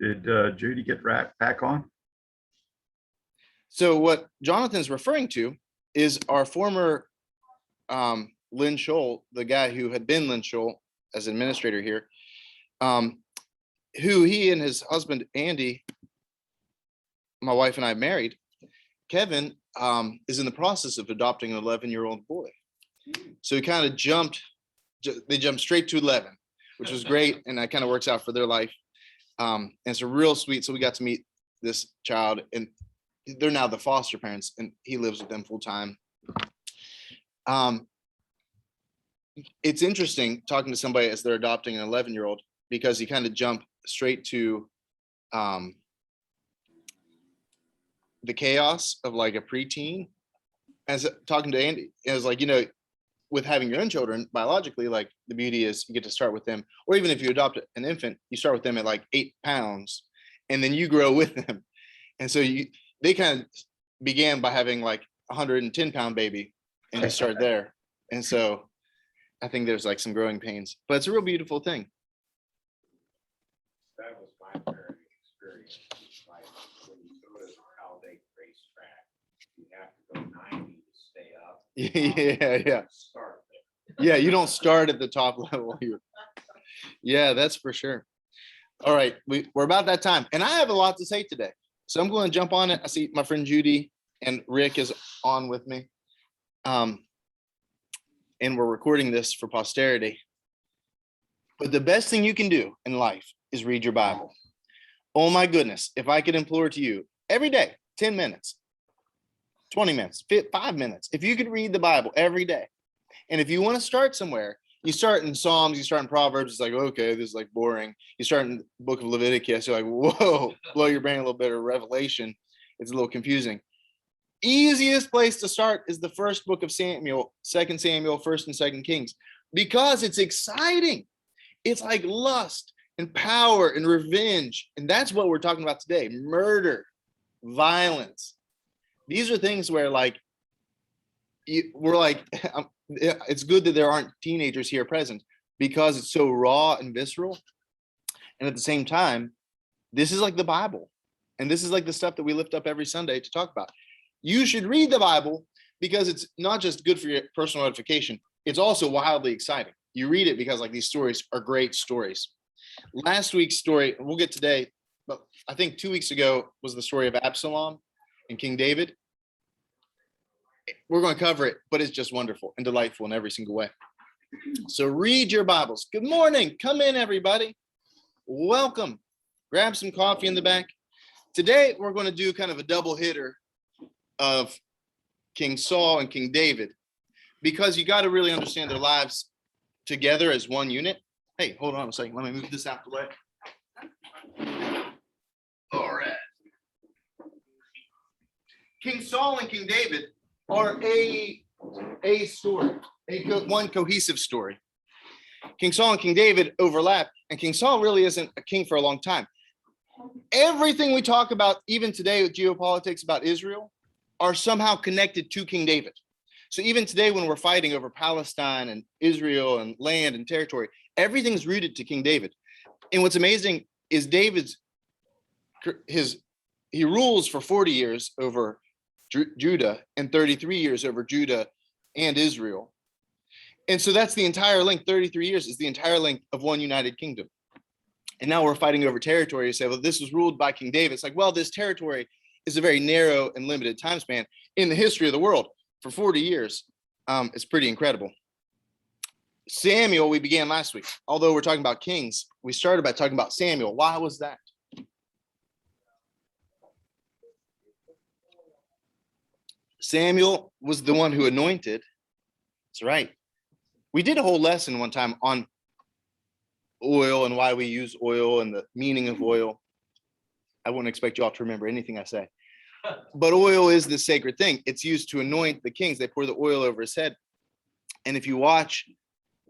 Did Judy get back on? So what Jonathan's referring to is our former Lynn Scholl, the guy who had been Lynn Scholl as administrator here, who he and his husband, Andy, my wife and I married. Kevin is in the process of adopting an 11-year-old boy. So he kind of they jumped straight to 11, which was great. And that kind of works out for their life. And it's a real sweet. So we got to meet this child, and they're now the foster parents, and he lives with them full time. It's interesting talking to somebody as they're adopting an 11-year-old, because he kind of jumped straight to the chaos of like a preteen. As talking to Andy, it was like, with having your own children biologically, like the beauty is you get to start with them, or even if you adopt an infant, you start with them at like 8 pounds, and then you grow with them. And so they kind of began by having like 110-pound baby, and you start there. And so I think there's like some growing pains, but it's a real beautiful thing. That was my parent experience. Like when you go to the Talladega racetrack, you have to go 90 to stay up. Yeah. Start there. Yeah, you don't start at the top level. Yeah, that's for sure. All right, we're about that time, and I have a lot to say today, so I'm going to jump on it. I see my friend Judy and Rick is on with me, and we're recording this for posterity. But the best thing you can do in life is read your Bible. Oh my goodness, if I could implore to you every day, 10 minutes, 20 minutes, 5 minutes, if you could read the Bible every day. And if you want to start somewhere, you start in Psalms, you start in Proverbs, it's like, okay, this is like boring. You start in the book of Leviticus, you're like, whoa, blow your brain a little bit, of Revelation. It's a little confusing. Easiest place to start is the first book of Samuel, 2 Samuel, 1st and 2nd Kings, because it's exciting. It's like lust and power and revenge. And that's what we're talking about today. Murder, violence. These are things where like, we're like, it's good that there aren't teenagers here present, because it's so raw and visceral. And at the same time, this is like the Bible. And this is like the stuff that we lift up every Sunday to talk about. You should read the Bible because it's not just good for your personal edification. It's also wildly exciting. You read it because like these stories are great stories. Last week's story, we'll get today, but I think 2 weeks ago was the story of Absalom and King David. We're going to cover it, but it's just wonderful and delightful in every single way. So read your Bibles. Good morning. Come in, everybody. Welcome. Grab some coffee in the back. Today, we're going to do kind of a double hitter of King Saul and King David, because you got to really understand their lives together as one unit. Hey, hold on a second. Let me move this out the way. All right. King Saul and King David are a story, one cohesive story. King Saul and King David overlap, and King Saul really isn't a king for a long time. Everything we talk about, even today with geopolitics about Israel, are somehow connected to King David. So even today when we're fighting over Palestine and Israel and land and territory, everything's rooted to King David. And what's amazing is he rules for 40 years over Judah and 33 years over Judah and Israel. And so that's the entire length. 33 years is the entire length of one united kingdom. And now we're fighting over territory. You say, well, this was ruled by King David. It's like, well, this territory is a very narrow and limited time span in the history of the world. For 40 years, it's pretty incredible. Samuel, we began last week. Although we're talking about kings, we started by talking about Samuel. Why was that? Samuel was the one who anointed. That's right. We did a whole lesson one time on oil and why we use oil and the meaning of oil. I wouldn't expect you all to remember anything I say. But oil is the sacred thing. It's used to anoint the kings. They pour the oil over his head. And if you watch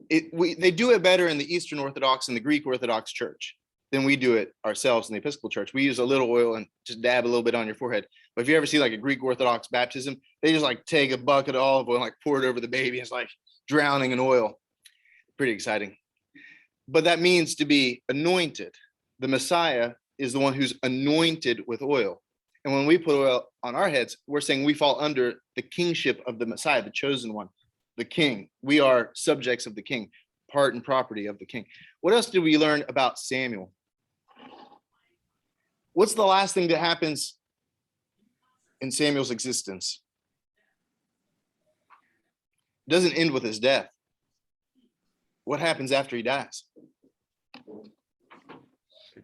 it, they do it better in the Eastern Orthodox and the Greek Orthodox Church than we do it ourselves in the Episcopal Church. We use a little oil and just dab a little bit on your forehead. But if you ever see like a Greek Orthodox baptism, they just like take a bucket of olive oil and like pour it over the baby. It's like drowning in oil. Pretty exciting. But that means to be anointed. The Messiah is the one who's anointed with oil. And when we put oil on our heads, we're saying we fall under the kingship of the Messiah, the chosen one, the king. We are subjects of the king, part and property of the king. What else did we learn about Samuel? What's the last thing that happens in Samuel's existence? It doesn't end with his death. What happens after he dies?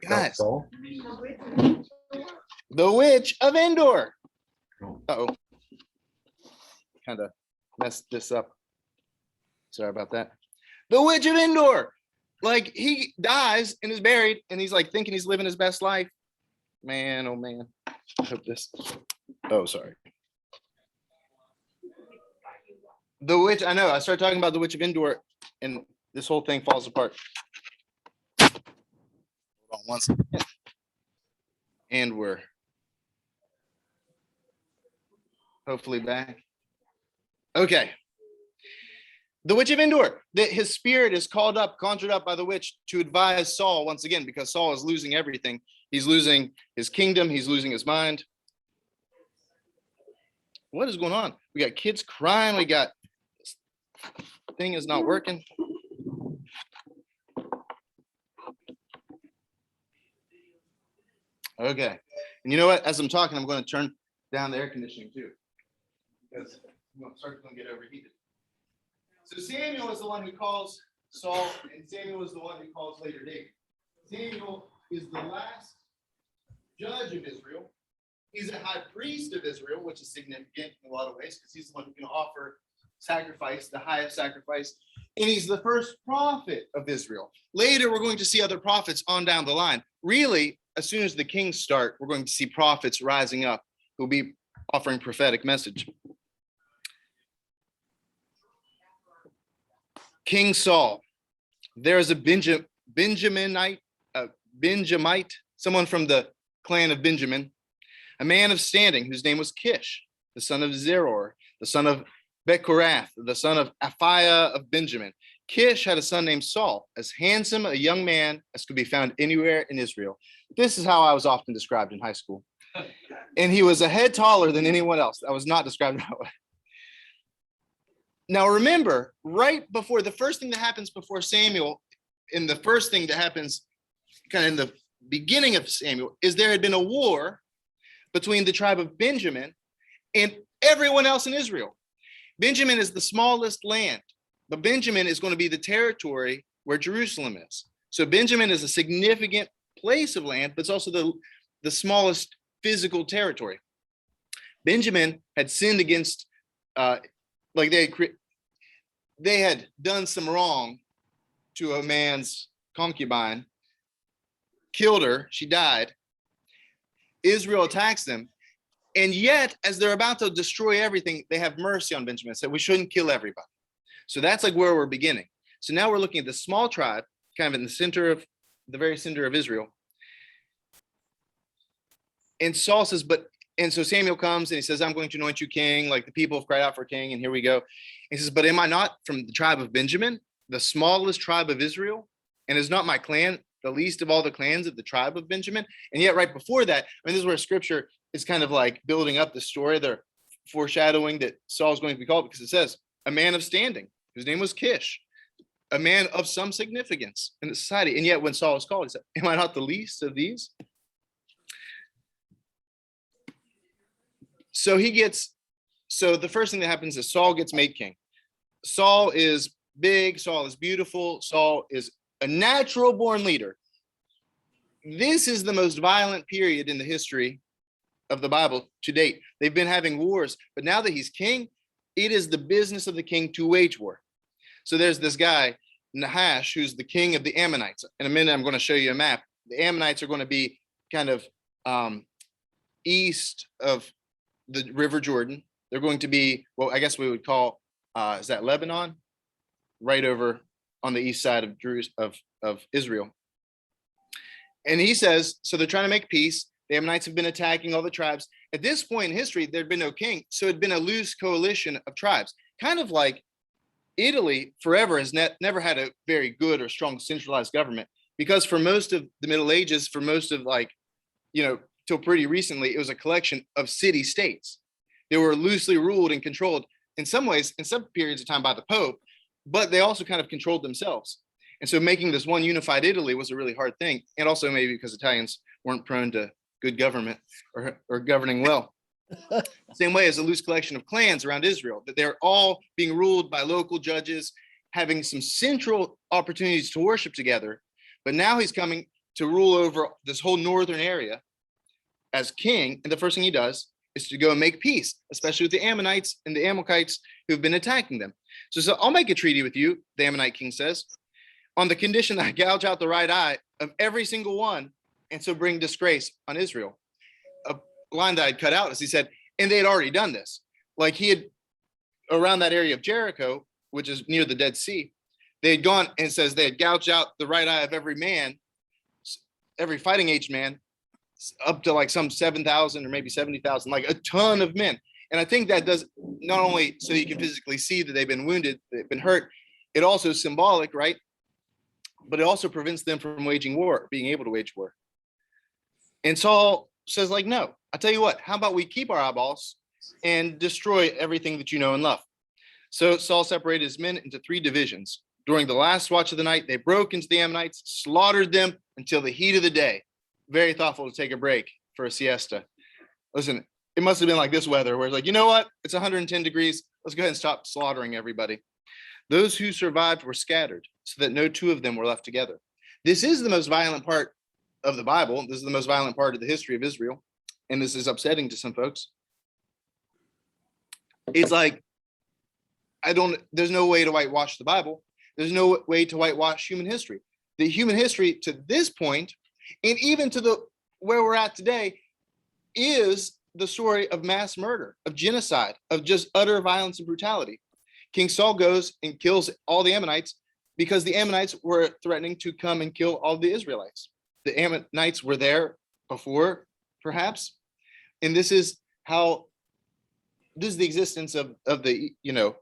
Guys, Saul? the witch of Endor. Oh. Uh-oh. Kind of messed this up. Sorry about that. The witch of Endor. Like, he dies and is buried, and he's like thinking he's living his best life. Man, oh man. I hope this. Oh, sorry. The witch, I know. I started talking about the witch of Endor, and this whole thing falls apart. Hold on one second. And we're hopefully back. Okay. The witch of Endor. His spirit is conjured up by the witch to advise Saul once again, because Saul is losing everything. He's losing his kingdom. He's losing his mind. What is going on? We got kids crying. We got this thing is not working. Okay. And you know what? As I'm talking, I'm going to turn down the air conditioning too, because I'm going to start to get overheated. So Samuel is the one who calls Saul, and Samuel is the one who calls later David. Samuel is the last judge of Israel. He's a high priest of Israel, which is significant in a lot of ways, because he's the one who can offer sacrifice, the highest sacrifice. And he's the first prophet of Israel. Later, we're going to see other prophets on down the line. Really, as soon as the kings start, we're going to see prophets rising up who'll be offering prophetic message. King Saul. There is a Benjaminite, someone from the clan of Benjamin, a man of standing whose name was Kish, the son of Zeror, the son of Bechorath, the son of Aphiah of Benjamin. Kish had a son named Saul, as handsome a young man as could be found anywhere in Israel. This is how I was often described in high school. And he was a head taller than anyone else. I was not described that way. Now remember, right before the first thing that happens before Samuel, and the first thing that happens kind of in the beginning of Samuel, is there had been a war between the tribe of Benjamin and everyone else in Israel. Benjamin is the smallest land, but Benjamin is going to be the territory where Jerusalem is. So Benjamin is a significant place of land, but it's also the smallest physical territory. Benjamin had sinned against, they had done some wrong to a man's concubine, killed her, she died. Israel attacks them. And yet, as they're about to destroy everything, they have mercy on Benjamin, said we shouldn't kill everybody. So that's like where we're beginning. So now we're looking at the small tribe, kind of in the very center of Israel. And Saul says, and so Samuel comes and he says, I'm going to anoint you king, like the people have cried out for a king, and here we go. He says, but am I not from the tribe of Benjamin, the smallest tribe of Israel? And is not my clan the least of all the clans of the tribe of Benjamin? And yet right before that, this is where scripture is kind of like building up the story. They're foreshadowing that Saul's going to be called, because it says, a man of standing, whose name was Kish, a man of some significance in the society. And yet when Saul is called, he said, am I not the least of these? So the first thing that happens is Saul gets made king. Saul is big, Saul is beautiful, Saul is a natural born leader. This is the most violent period in the history of the Bible to date. They've been having wars, but now that he's king, it is the business of the king to wage war. So there's this guy, Nahash, who's the king of the Ammonites. In a minute, I'm going to show you a map. The Ammonites are going to be kind of east of the River Jordan. They're going to be, well, I guess we would call, is that Lebanon? Right over on the east side of Jerusalem, of Israel. And he says, so they're trying to make peace. The Ammonites have been attacking all the tribes. At this point in history, there'd been no king. So it'd been a loose coalition of tribes, kind of like Italy forever has never had a very good or strong centralized government, because for most of the Middle Ages, for most of like till pretty recently, it was a collection of city states. They were loosely ruled and controlled in some ways, in some periods of time by the Pope, but they also kind of controlled themselves. And so making this one unified Italy was a really hard thing. And also maybe because Italians weren't prone to good government or governing well. Same way as a loose collection of clans around Israel, that they're all being ruled by local judges, having some central opportunities to worship together. But now he's coming to rule over this whole northern area as king. And the first thing he does is to go and make peace, especially with the Ammonites and the Amalekites who've been attacking them. So I'll make a treaty with you, the Ammonite king says, on the condition that I gouge out the right eye of every single one, and so bring disgrace on Israel. A line that I'd cut out is he said, and they had already done this. Like he had, around that area of Jericho, which is near the Dead Sea, they had gone and says they had gouged out the right eye of every man, every fighting age man, up to like some 7,000 or maybe 70,000, like a ton of men. And I think that does not only so you can physically see that they've been wounded, they've been hurt, it also is symbolic, right? But it also prevents them from waging war, being able to wage war. And Saul says, like, no, I tell you what, how about we keep our eyeballs and destroy everything that you know and love? So Saul separated his men into 3 divisions. During the last watch of the night, they broke into the Ammonites, slaughtered them until the heat of the day. Very thoughtful to take a break for a siesta. Listen, it must have been like this weather where it's like, you know what? It's 110 degrees. Let's go ahead and stop slaughtering everybody. Those who survived were scattered so that no 2 of them were left together. This is the most violent part of the Bible. This is the most violent part of the history of Israel. And this is upsetting to some folks. It's like, there's no way to whitewash the Bible. There's no way to whitewash human history. The human history to this point, and even to where we're at today, is the story of mass murder, of genocide, of just utter violence and brutality. King Saul goes and kills all the Ammonites because the Ammonites were threatening to come and kill all the Israelites. The Ammonites were there before, perhaps, and this is the existence of the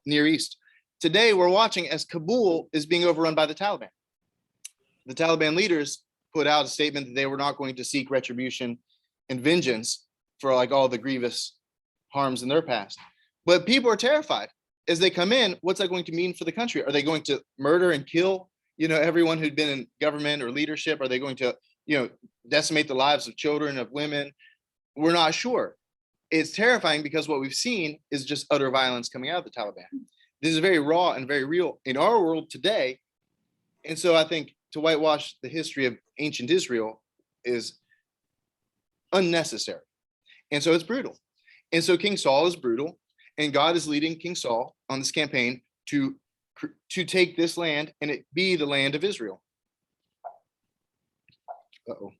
Near East. Today, we're watching as Kabul is being overrun by the Taliban. The Taliban leaders put out a statement that they were not going to seek retribution and vengeance for like all the grievous harms in their past. But people are terrified as they come in. What's that going to mean for the country? Are they going to murder and kill, everyone who'd been in government or leadership? Are they going to, decimate the lives of children, of women? We're not sure. It's terrifying because what we've seen is just utter violence coming out of the Taliban. This is very raw and very real in our world today. And so I think to whitewash the history of ancient Israel is unnecessary. And so it's brutal. And so King Saul is brutal, and God is leading King Saul on this campaign to take this land and it be the land of Israel. Uh-oh.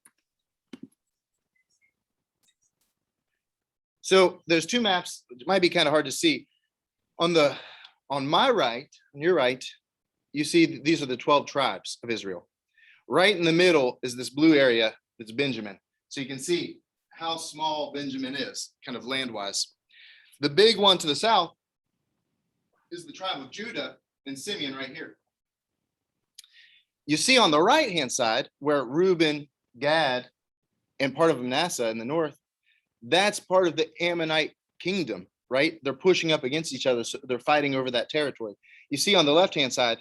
So there's 2 maps. It might be kind of hard to see. On my right, on your right, you see these are the 12 tribes of Israel. Right in the middle is this blue area that's Benjamin. So you can see how small Benjamin is, kind of land-wise. The big one to the south is the tribe of Judah and Simeon right here. You see on the right-hand side where Reuben, Gad, and part of Manasseh in the north, that's part of the Ammonite kingdom, right? They're pushing up against each other. So they're fighting over that territory. You see on the left-hand side,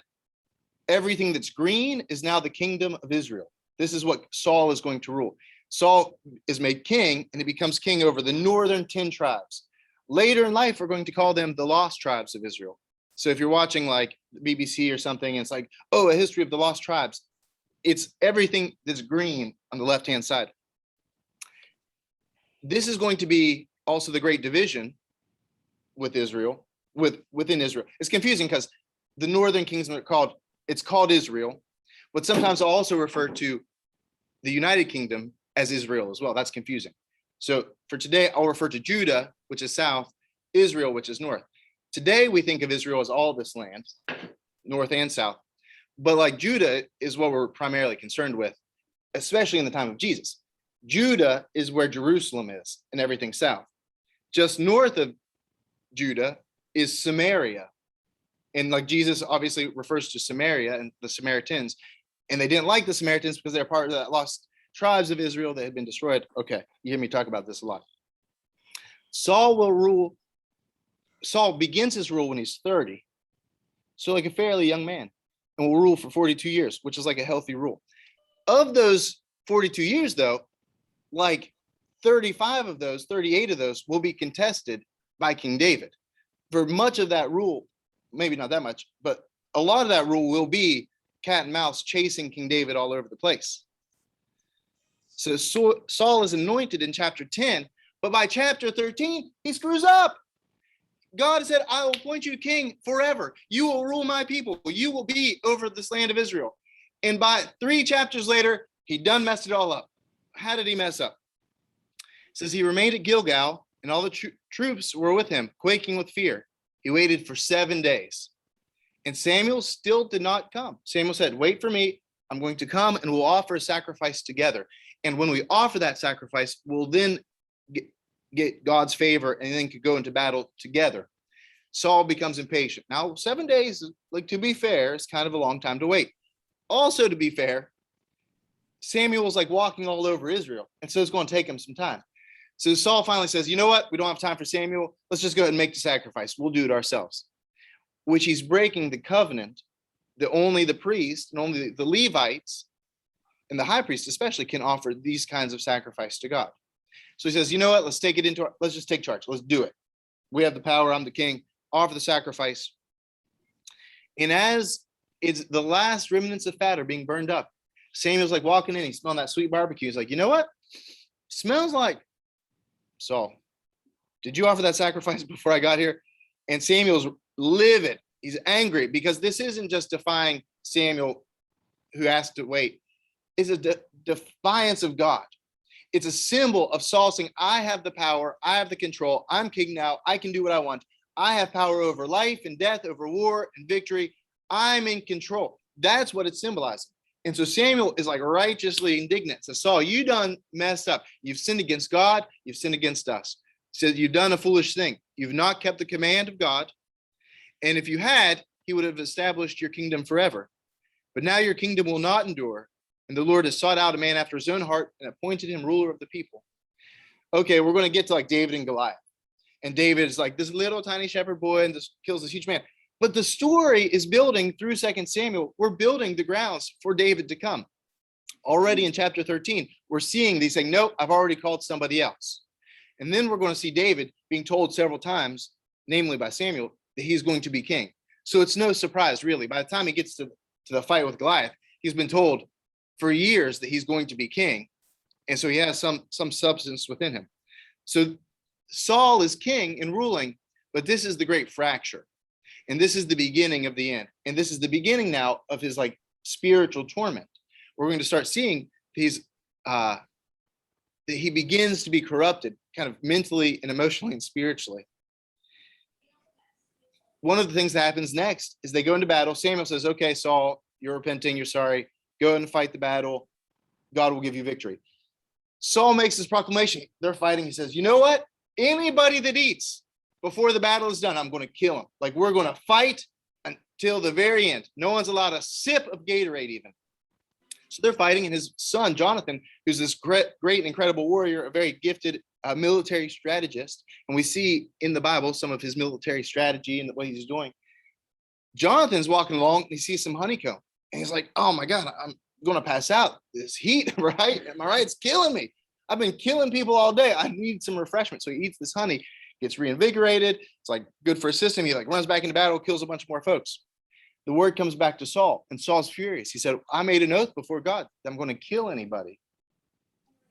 everything that's green is now the kingdom of Israel. This is what Saul is going to rule. Saul is made king, and he becomes king over the northern 10 tribes. Later in life, we're going to call them the lost tribes of Israel. So if you're watching like the BBC or something, and it's like, oh, a history of the lost tribes, it's everything that's green on the left-hand side. This is going to be also the great division with Israel, within Israel. It's confusing because the northern kingdom it's called Israel, but sometimes I'll also refer to the United Kingdom as Israel as well. That's confusing. So for today, I'll refer to Judah, which is south, Israel, which is north. Today, we think of Israel as all this land, north and south. But like Judah is what we're primarily concerned with, especially in the time of Jesus. Judah is where Jerusalem is and everything south. Just north of Judah is Samaria. And like Jesus obviously refers to Samaria and the Samaritans, and they didn't like the Samaritans because they're part of that lost tribes of Israel that had been destroyed. Okay, you hear me talk about this a lot. Saul will rule. Saul begins his rule when he's 30. So like a fairly young man, and will rule for 42 years, which is like a healthy rule. Of those 42 years, though, like 35 of those, 38 of those will be contested by King David. For much of that rule, maybe not that much, but a lot of that rule will be cat and mouse chasing King David all over the place. So Saul is anointed in chapter 10, but by chapter 13, he screws up. God said, I will appoint you king forever. You will rule my people. You will be over this land of Israel. And by 3 chapters later, he done messed it all up. How did he mess up? It says he remained at Gilgal, and all the troops were with him, quaking with fear. He waited for 7 days. And Samuel still did not come. Samuel said, wait for me. I'm going to come and we'll offer a sacrifice together. And when we offer that sacrifice, we'll then get God's favor and then could go into battle together. Saul becomes impatient. Now, 7 days, like to be fair, is kind of a long time to wait. Also, to be fair, Samuel's like walking all over Israel. And so it's going to take him some time. So Saul finally says, you know what? We don't have time for Samuel. Let's just go ahead and make the sacrifice. We'll do it ourselves. Which he's breaking the covenant that only the priest and only the Levites and the high priest especially can offer these kinds of sacrifice to God. So he says, you know what? Let's take it let's just take charge. Let's do it. We have the power. I'm the king. Offer the sacrifice. And as it's the last remnants of fat are being burned up, Samuel's like walking in. He's smelling that sweet barbecue. He's like, you know what? Smells like Saul. Did you offer that sacrifice before I got here? And Samuel's livid. He's angry because this isn't just defying Samuel who has to wait. It's a defiance of God. It's a symbol of Saul saying, I have the power. I have the control. I'm king now. I can do what I want. I have power over life and death, over war and victory. I'm in control. That's what it's symbolizing. And so Samuel is like righteously indignant. Says, Saul, you done messed up. You've sinned against God. You've sinned against us. Says, you've done a foolish thing. You've not kept the command of God. And if you had, he would have established your kingdom forever. But now your kingdom will not endure. And the Lord has sought out a man after his own heart and appointed him ruler of the people. Okay, we're going to get to like David and Goliath. And David is like this little tiny shepherd boy and just kills this huge man. But the story is building through 2 Samuel. We're building the grounds for David to come. Already in chapter 13, we're seeing these saying, nope, I've already called somebody else. And then we're going to see David being told several times, namely by Samuel, that he's going to be king. So it's no surprise, really. By the time he gets to the fight with Goliath, he's been told for years that he's going to be king. And so he has some substance within him. So Saul is king and ruling, but this is the great fracture. And this is the beginning of the end. And this is the beginning now of his like spiritual torment. We're going to start seeing that he begins to be corrupted kind of mentally and emotionally and spiritually. One of the things that happens next is they go into battle. Samuel says, okay, Saul, you're repenting, you're sorry. Go and fight the battle. God will give you victory. Saul makes this proclamation. They're fighting. He says, you know what? Anybody that eats before the battle is done, I'm going to kill him. Like we're going to fight until the very end. No one's allowed a sip of Gatorade even. So they're fighting, and his son, Jonathan, who's this great and incredible warrior, a very gifted military strategist. And we see in the Bible some of his military strategy and what he's doing. Jonathan's walking along and he sees some honeycomb. And he's like, oh my God, I'm going to pass out. This heat, right? Am I right? It's killing me. I've been killing people all day. I need some refreshment. So he eats this honey, gets reinvigorated. It's like good for his system. He like runs back into battle, kills a bunch more folks. The word comes back to Saul, and Saul's furious. He said, I made an oath before God that I'm going to kill anybody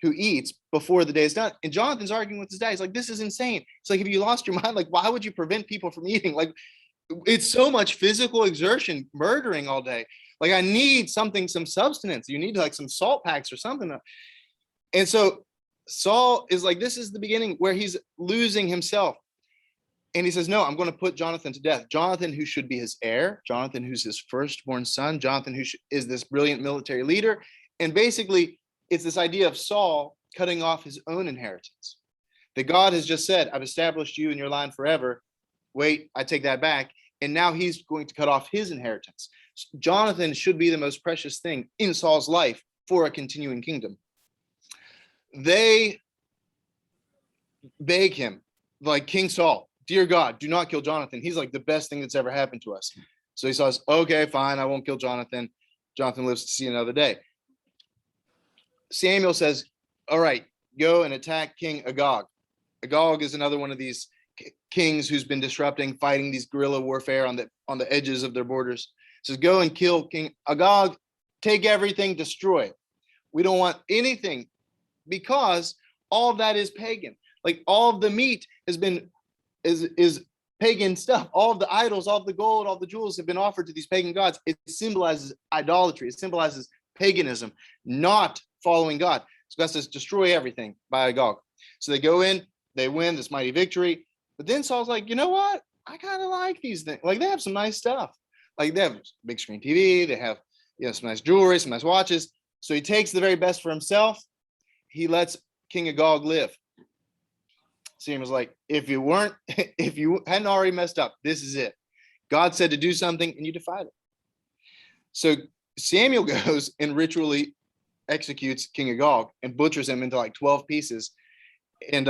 who eats before the day is done. And Jonathan's arguing with his dad. He's like, this is insane. It's like, if you lost your mind, like, why would you prevent people from eating? Like, it's so much physical exertion, murdering all day. Like, I need something, some substance. You need like some salt packs or something. And so Saul is like, this is the beginning where he's losing himself. And he says, no, I'm going to put Jonathan to death. Jonathan, who should be his heir, Jonathan, who's his firstborn son, Jonathan, who is this brilliant military leader. And basically, it's this idea of Saul cutting off his own inheritance. That God has just said, I've established you in your line forever. Wait, I take that back. And now he's going to cut off his inheritance. Jonathan should be the most precious thing in Saul's life for a continuing kingdom. They beg him, like King Saul, dear God, do not kill Jonathan. He's like the best thing that's ever happened to us. So he says, okay, fine, I won't kill Jonathan. Jonathan lives to see another day. Samuel says, all right, go and attack King Agag. Agag is another one of these kings who's been disrupting, fighting these guerrilla warfare on the edges of their borders. Says, go and kill King Agag, take everything, destroy it. We don't want anything, because all of that is pagan. Like all of the meat is pagan stuff. All of the idols, all of the gold, all the jewels have been offered to these pagan gods. It symbolizes idolatry. It symbolizes paganism, not following God. So God says, destroy everything by Agag. So they go in, they win this mighty victory. But then Saul's like, you know what? I kind of like these things. Like they have some nice stuff. Like they have big screen TV. They have, some nice jewelry, some nice watches. So he takes the very best for himself. He lets King Agag live. Samuel's like, if you hadn't already messed up, this is it. God said to do something and you defied it. So Samuel goes and ritually executes King Agag and butchers him into like 12 pieces. And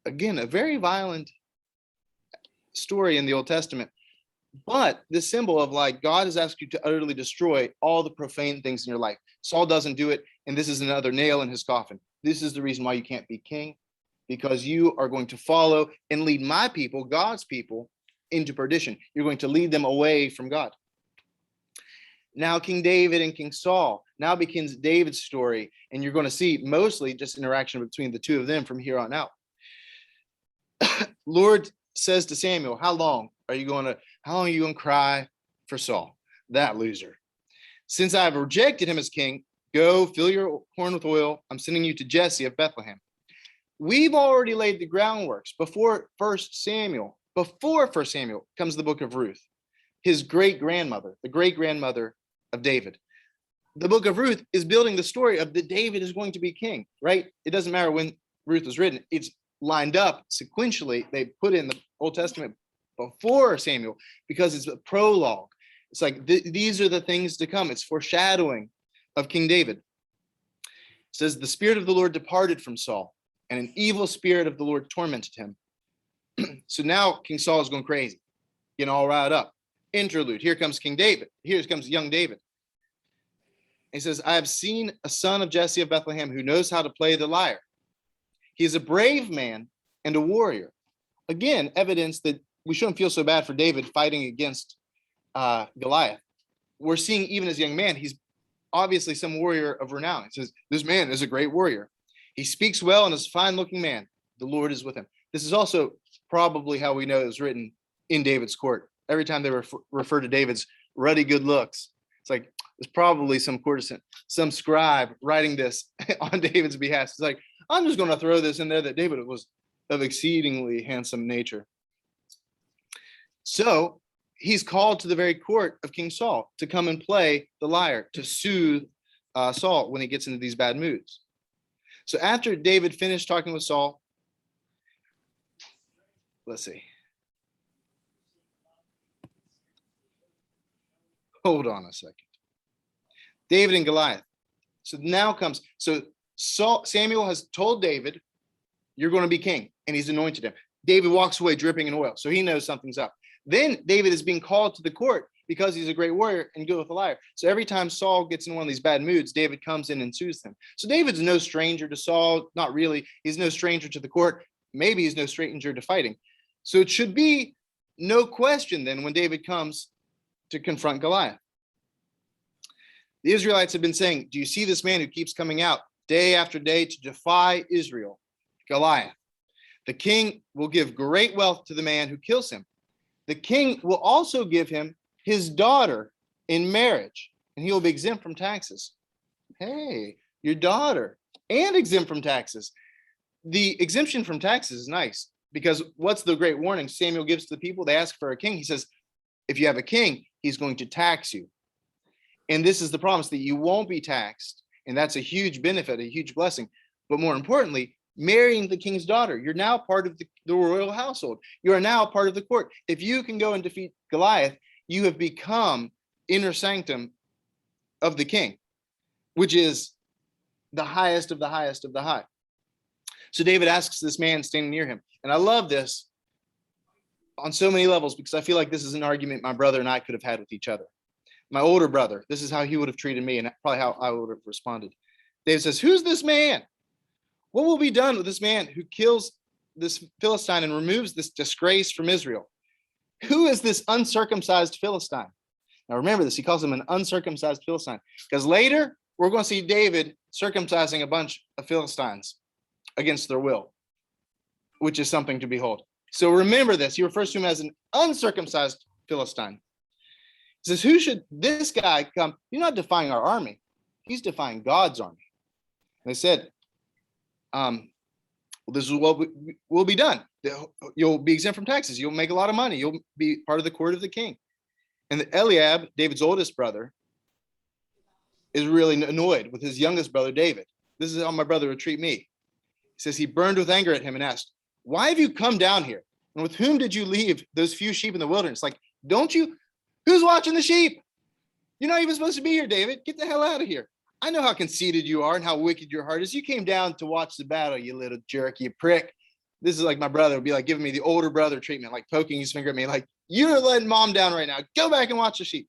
again, a very violent story in the Old Testament. But the symbol of like God has asked you to utterly destroy all the profane things in your life. Saul doesn't do it, and this is another nail in his coffin. This is the reason why you can't be king, because you are going to follow and lead my people, God's people, into perdition. You're going to lead them away from God. Now King David and King Saul. Now begins David's story, and you're going to see mostly just interaction between the two of them from here on out. Lord says to Samuel, how long are you going to cry for Saul, that loser? Since I have rejected him as king, go fill your horn with oil. I'm sending you to Jesse of Bethlehem. We've already laid the groundworks before 1 Samuel. Before 1 Samuel comes the book of Ruth, his great-grandmother, the great-grandmother of David. The book of Ruth is building the story of that David is going to be king, right? It doesn't matter when Ruth was written. It's lined up sequentially. They put in the Old Testament before Samuel because it's a prologue. It's like these are the things to come. It's foreshadowing of King David. It says, the spirit of the Lord departed from Saul, and an evil spirit of the Lord tormented him. So now King Saul is going crazy, getting all riled up. Interlude. Here comes King David. Here comes young David. He says, I have seen a son of Jesse of Bethlehem who knows how to play the lyre. He is a brave man and a warrior. Again, evidence that we shouldn't feel so bad for David fighting against Goliath. We're seeing even as a young man, he's obviously some warrior of renown. He says, this man is a great warrior. He speaks well and is a fine-looking man. The Lord is with him. This is also probably how we know it was written in David's court. Every time they refer to David's ruddy good looks, it's like there's probably some courtesan, some scribe writing this on David's behalf. It's like, I'm just going to throw this in there that David was of exceedingly handsome nature. So he's called to the very court of King Saul to come and play the lyre to soothe Saul when he gets into these bad moods. So after David finished talking with Saul, let's see. Hold on a second. David and Goliath. So now comes, Samuel has told David, you're going to be king, and he's anointed him. David walks away dripping in oil, so he knows something's up. Then David is being called to the court because he's a great warrior and good with a lyre. So every time Saul gets in one of these bad moods, David comes in and soothes him. So David's no stranger to Saul, not really. He's no stranger to the court. Maybe he's no stranger to fighting. So it should be no question then when David comes to confront Goliath. The Israelites have been saying, do you see this man who keeps coming out day after day to defy Israel, Goliath? The king will give great wealth to the man who kills him. The king will also give him his daughter in marriage, and he will be exempt from taxes. Hey, your daughter, and exempt from taxes. The exemption from taxes is nice, because what's the great warning Samuel gives to the people? They ask for a king. He says, if you have a king, he's going to tax you. And this is the promise that you won't be taxed. And that's a huge benefit, a huge blessing. But more importantly, marrying the king's daughter, you're now part of the royal household. You are now part of the court. If you can go and defeat Goliath, you have become inner sanctum of the king, which is the highest of the highest of the high. So David asks this man standing near him. And I love this on so many levels because I feel like this is an argument my brother and I could have had with each other. My older brother, this is how he would have treated me and probably how I would have responded. David says, who's this man? What will be done with this man who kills this Philistine and removes this disgrace from Israel? Who is this uncircumcised Philistine? Now remember this, he calls him an uncircumcised Philistine because later we're going to see David circumcising a bunch of Philistines against their will, which is something to behold. So remember this, he refers to him as an uncircumcised Philistine. He says, who should this guy come? He's not defying our army. He's defying God's army. And they said, well, this is what will be done. You'll be exempt from taxes. You'll make a lot of money. You'll be part of the court of the king. And Eliab, David's oldest brother, is really annoyed with his youngest brother, David. This is how my brother would treat me. He says he burned with anger at him and asked, why have you come down here? And with whom did you leave those few sheep in the wilderness? Like, don't you, who's watching the sheep? You're not even supposed to be here, David. Get the hell out of here. I know how conceited you are and how wicked your heart is. You came down to watch the battle, you little jerk, you prick. This is like my brother would be like giving me the older brother treatment, like poking his finger at me, like, you're letting mom down right now. Go back and watch the sheep.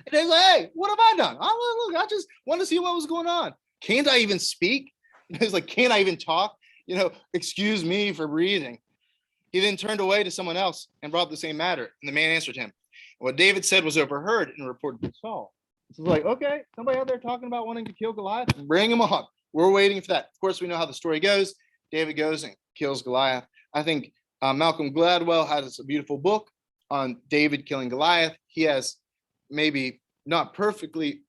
And he's like, hey, what have I done? Oh, look, I just want to see what was going on. Can't I even speak? He's like, can't I even talk? You know, excuse me for breathing. He then turned away to someone else and brought up the same matter. And the man answered him. What David said was overheard and reported to Saul. It's like, okay, somebody out there talking about wanting to kill Goliath, bring him on. We're waiting for that. Of course, we know how the story goes. David goes and kills Goliath. I think Malcolm Gladwell has a beautiful book on David killing Goliath. He has maybe not perfectly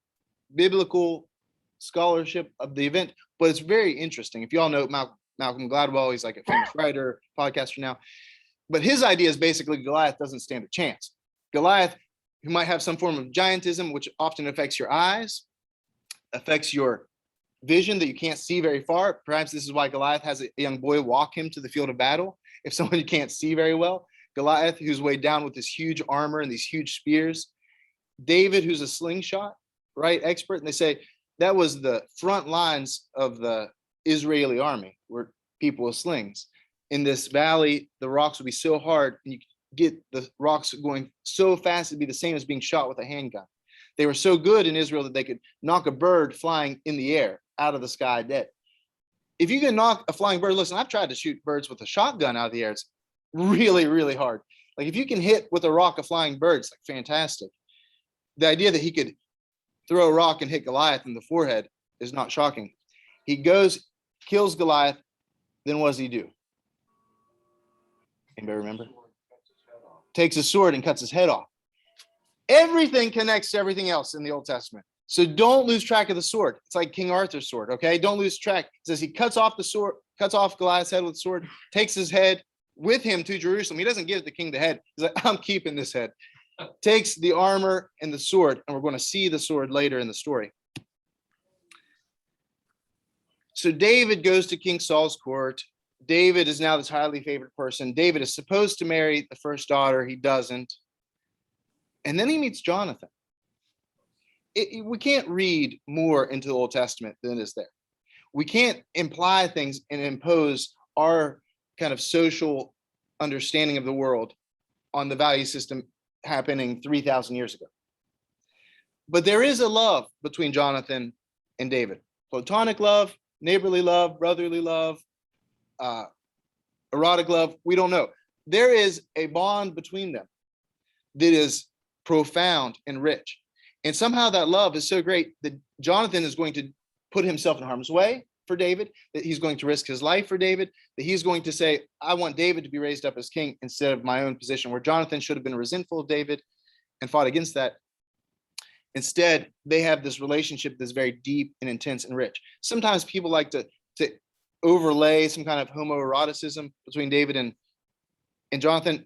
biblical scholarship of the event, but it's very interesting. If you all know Malcolm Gladwell, he's like a famous writer, podcaster now. But his idea is basically Goliath doesn't stand a chance. Goliath, who might have some form of giantism, which often affects your eyes, affects your vision that you can't see very far. Perhaps this is why Goliath has a young boy walk him to the field of battle. If someone you can't see very well, Goliath, who's weighed down with this huge armor and these huge spears, David, who's a slingshot, right, expert, and they say that was the front lines of the Israeli army, were people with slings. In this valley, the rocks would be so hard, and you get the rocks going so fast, it'd be the same as being shot with a handgun. They were so good in Israel that they could knock a bird flying in the air out of the sky dead. If you can knock a flying bird, listen, I've tried to shoot birds with a shotgun out of the air. It's really, really hard. Like if you can hit with a rock a flying bird, it's like fantastic. The idea that he could throw a rock and hit Goliath in the forehead is not shocking. He goes, kills Goliath, then what does he do? Anybody remember? Takes a sword and cuts his head off. Everything connects to everything else in the Old Testament. So don't lose track of the sword. It's like King Arthur's sword, okay? Don't lose track. It says he cuts off the sword, cuts off Goliath's head with the sword, takes his head with him to Jerusalem. He doesn't give the king the head. He's like, I'm keeping this head. Takes the armor and the sword, and we're going to see the sword later in the story. So David goes to King Saul's court. David is now this highly favored person. David is supposed to marry the first daughter. He doesn't. And then he meets Jonathan. We can't read more into the Old Testament than is there. We can't imply things and impose our kind of social understanding of the world on the value system happening 3,000 years ago. But there is a love between Jonathan and David. Platonic love, neighborly love, brotherly love, erotic love, we don't know. There is a bond between them that is profound and rich. And somehow that love is so great that Jonathan is going to put himself in harm's way for David, that he's going to risk his life for David, that he's going to say, I want David to be raised up as king instead of my own position, where Jonathan should have been resentful of David and fought against that. Instead, they have this relationship that's very deep and intense and rich. Sometimes people like to overlay some kind of homoeroticism between David and Jonathan.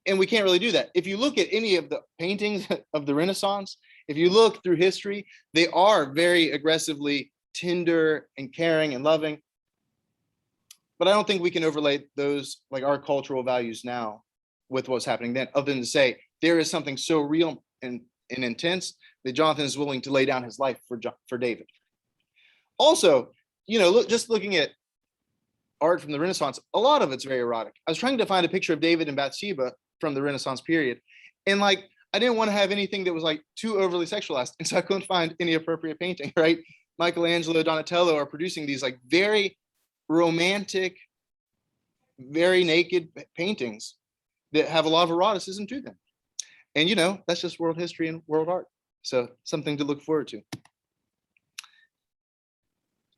And we can't really do that. If you look at any of the paintings of the Renaissance, if you look through history, they are very aggressively tender and caring and loving. But I don't think we can overlay those, like our cultural values now, with what's happening then, other than to say there is something so real and intense that Jonathan is willing to lay down his life for David. Also, just looking at art from the Renaissance, a lot of it's very erotic. I was trying to find a picture of David and Bathsheba from the Renaissance period. And I didn't want to have anything that was too overly sexualized. And so I couldn't find any appropriate painting, right? Michelangelo, Donatello are producing these very romantic, very naked paintings that have a lot of eroticism to them. And, that's just world history and world art. So something to look forward to.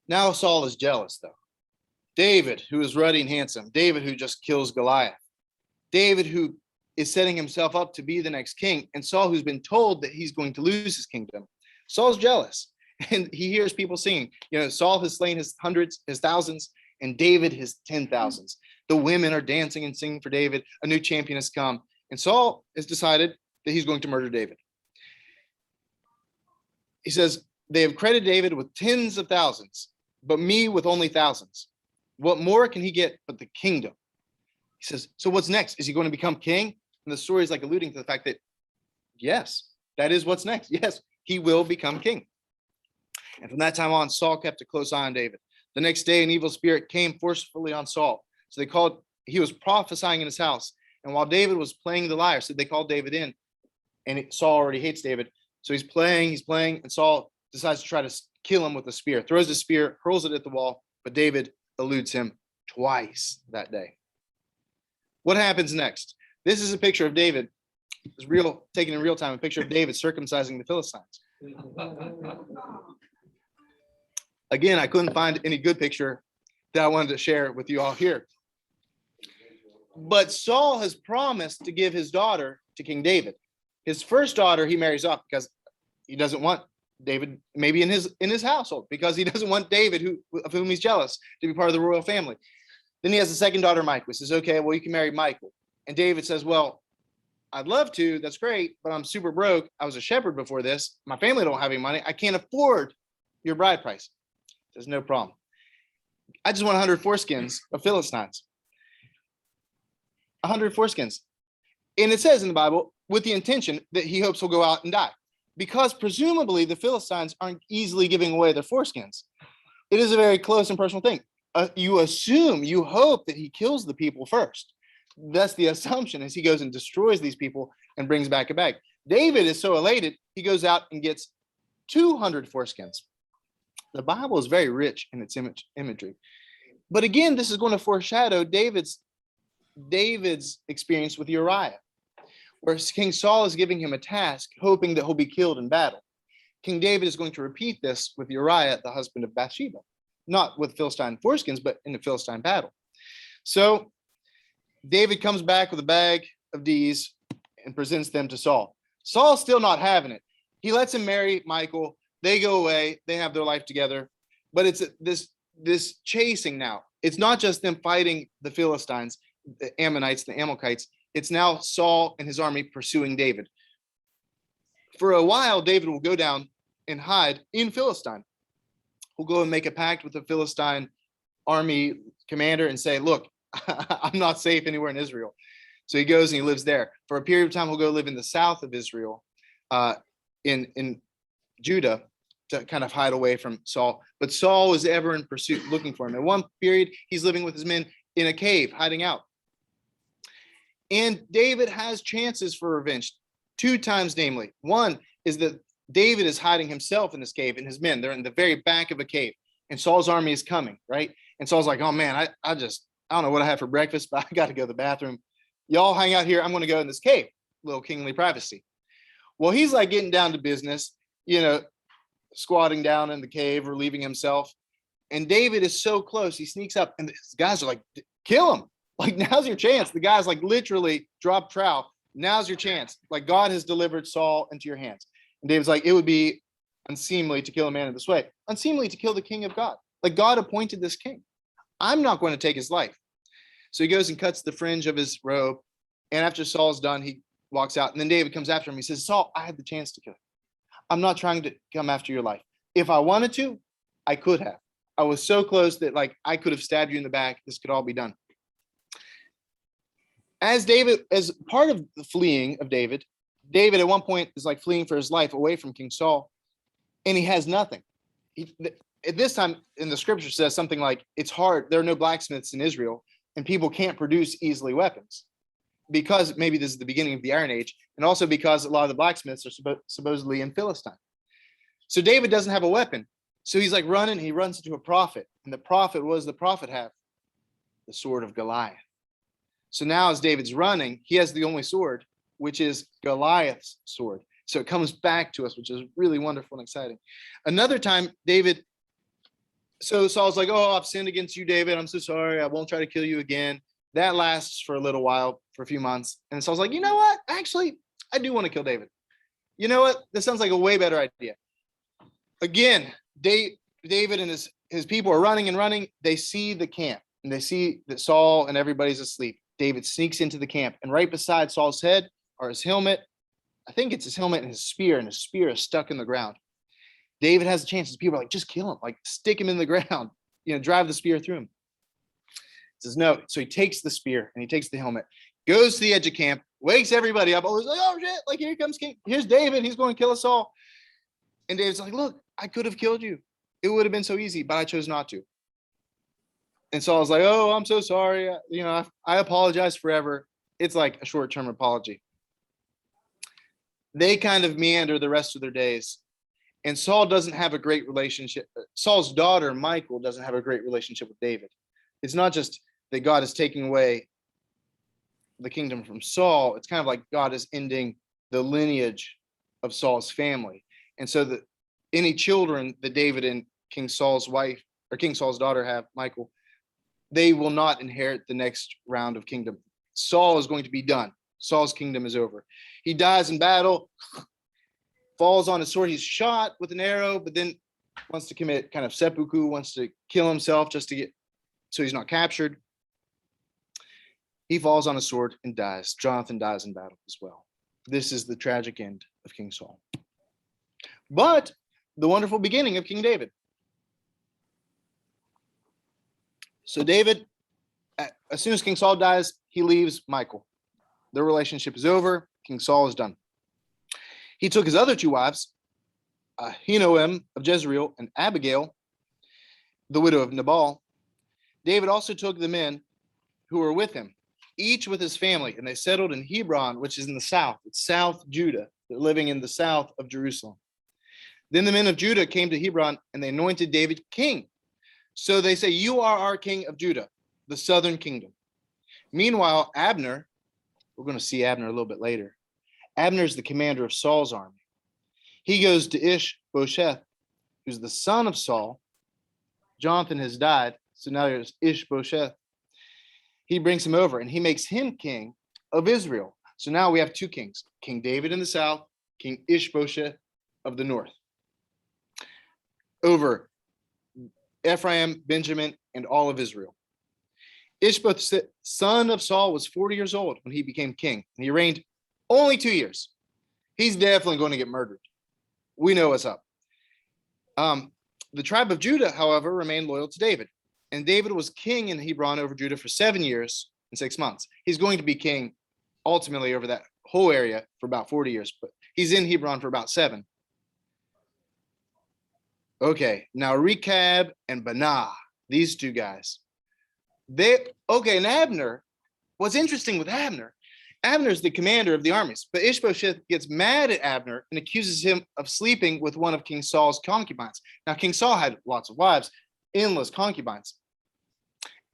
Now Saul is jealous, though. David, who is ruddy and handsome. David, who just kills Goliath. David, who is setting himself up to be the next king. And Saul, who's been told that he's going to lose his kingdom. Saul's jealous. And he hears people singing. Saul has slain his hundreds, his thousands, and David his 10,000s. The women are dancing and singing for David. A new champion has come. And Saul has decided that he's going to murder David. He says, they have credited David with tens of thousands, but me with only thousands. What more can he get but the kingdom? He says, so what's next? Is he going to become king? And the story is alluding to the fact that, yes, that is what's next. Yes, he will become king. And from that time on, Saul kept a close eye on David. The next day, an evil spirit came forcefully on Saul. So he was prophesying in his house. And while David was playing the lyre, so they called David in, and Saul already hates David. So he's playing, and Saul decides to try to kill him with a spear, throws the spear, hurls it at the wall, but David eludes him twice that day. What happens next? This is a picture of David. It's real, taken in real time, a picture of David circumcising the Philistines. Again, I couldn't find any good picture that I wanted to share with you all here. But Saul has promised to give his daughter to King David. His first daughter he marries off because he doesn't want David maybe in his household, because he doesn't want David, of whom he's jealous, to be part of the royal family. Then he has a second daughter, Michal. He says, okay, well, you can marry Michal. And David says, well, I'd love to. That's great, but I'm super broke. I was a shepherd before this. My family don't have any money. I can't afford your bride price. There's no problem. I just want 100 foreskins of Philistines. 100 foreskins. And it says in the Bible, with the intention that he hopes he'll go out and die, because presumably the Philistines aren't easily giving away their foreskins. It is a very close and personal thing. You hope that he kills the people first. That's the assumption, as he goes and destroys these people and brings back a bag. David is so elated, he goes out and gets 200 foreskins. The Bible is very rich in its imagery. But again, this is going to foreshadow David's experience with Uriah, where King Saul is giving him a task, hoping that he'll be killed in battle. King David is going to repeat this with Uriah, the husband of Bathsheba, not with Philistine foreskins, but in the Philistine battle. So David comes back with a bag of D's and presents them to Saul. Saul's still not having it. He lets him marry Michal. They go away. They have their life together. But it's this chasing now. It's not just them fighting the Philistines, the Ammonites, the Amalekites. It's now Saul and his army pursuing David. For a while, David will go down and hide in Philistine. He'll go and make a pact with the Philistine army commander and say, look, I'm not safe anywhere in Israel. So he goes and he lives there. For a period of time, he'll go live in the south of Israel, in Judah, to kind of hide away from Saul. But Saul is ever in pursuit, looking for him. At one period, he's living with his men in a cave, hiding out. And David has chances for revenge, 2 times, namely. One is that David is hiding himself in this cave, and his men, they're in the very back of a cave, and Saul's army is coming, right? And Saul's like, oh man, I don't know what I had for breakfast, but I got to go to the bathroom. Y'all hang out here. I'm going to go in this cave, little kingly privacy. Well, he's like getting down to business, squatting down in the cave, relieving himself. And David is so close, he sneaks up, and the guys are like, kill him. Like, now's your chance. The guy's like literally dropped trowel. Now's your chance. Like, God has delivered Saul into your hands. And David's like, it would be unseemly to kill a man in this way. Unseemly to kill the king of God. Like, God appointed this king. I'm not going to take his life. So he goes and cuts the fringe of his robe. And after Saul's done, he walks out. And then David comes after him. He says, Saul, I had the chance to kill you. I'm not trying to come after your life. If I wanted to, I could have. I was so close that I could have stabbed you in the back. This could all be done. As part of the fleeing of David at one point is fleeing for his life away from King Saul, and he has nothing. at this time in the scripture says something like, it's hard. There are no blacksmiths in Israel and people can't produce easily weapons, because maybe this is the beginning of the Iron Age. And also because a lot of the blacksmiths are supposedly in Philistine. So David doesn't have a weapon. So he's like running, he runs into a prophet. And the prophet, what does the prophet have? The sword of Goliath. So now as David's running, he has the only sword, which is Goliath's sword. So it comes back to us, which is really wonderful and exciting. Another time, so Saul's like, oh, I've sinned against you, David. I'm so sorry. I won't try to kill you again. That lasts for a little while, for a few months. And Saul's like, you know what? Actually, I do want to kill David. You know what? This sounds like a way better idea. Again, David and his people are running and running. They see the camp and they see that Saul and everybody's asleep. David sneaks into the camp, and right beside Saul's head are his helmet. I think it's his helmet and his spear is stuck in the ground. David has a chance. His people are like, just kill him, like stick him in the ground, drive the spear through him. He says no. So he takes the spear and he takes the helmet, goes to the edge of camp, wakes everybody up. Always like, oh shit, like here comes King. Here's David. He's going to kill us all. And David's like, look, I could have killed you. It would have been so easy, but I chose not to. And Saul's like, oh, I'm so sorry. I apologize forever. It's like a short-term apology. They kind of meander the rest of their days. And Saul doesn't have a great relationship. Saul's daughter, Michal, doesn't have a great relationship with David. It's not just that God is taking away the kingdom from Saul. It's kind of like God is ending the lineage of Saul's family. And so that any children that David and King Saul's wife or King Saul's daughter have, Michal, they will not inherit the next round of kingdom. Saul is going to be done. Saul's kingdom is over. He dies in battle, falls on his sword. He's shot with an arrow, but then wants to commit kind of seppuku, wants to kill himself just to get, so he's not captured. He falls on a sword and dies. Jonathan dies in battle as well. This is the tragic end of King Saul. But the wonderful beginning of King David. So David, as soon as King Saul dies, he leaves Michal. Their relationship is over. King Saul is done. He took his other two wives, Ahinoam of Jezreel and Abigail, the widow of Nabal. David also took the men who were with him, each with his family, and they settled in Hebron, which is in the south. It's South Judah. They're living in the south of Jerusalem. Then the men of Judah came to Hebron, and they anointed David king. So they say, you are our king of Judah, the southern kingdom. Meanwhile, Abner, we're going to see Abner a little bit later. Abner is the commander of Saul's army. He goes to Ishbosheth, who's the son of Saul. Jonathan has died, so now there's Ishbosheth. He brings him over, and he makes him king of Israel. So now we have two kings, King David in the south, King Ishbosheth of the north, over Ephraim, Benjamin, and all of Israel. Ishbosheth, son of Saul, was 40 years old when he became king, and he reigned only 2 years. He's definitely going to get murdered. We know what's up. The tribe of Judah, however, remained loyal to David, and David was king in Hebron over Judah for 7 years and 6 months. He's going to be king ultimately over that whole area for about 40 years, but he's in Hebron for about 7. Okay, now Rechab and Baanah, these two guys. And Abner, what's interesting with Abner's the commander of the armies, but Ishbosheth gets mad at Abner and accuses him of sleeping with one of King Saul's concubines. Now, King Saul had lots of wives, endless concubines.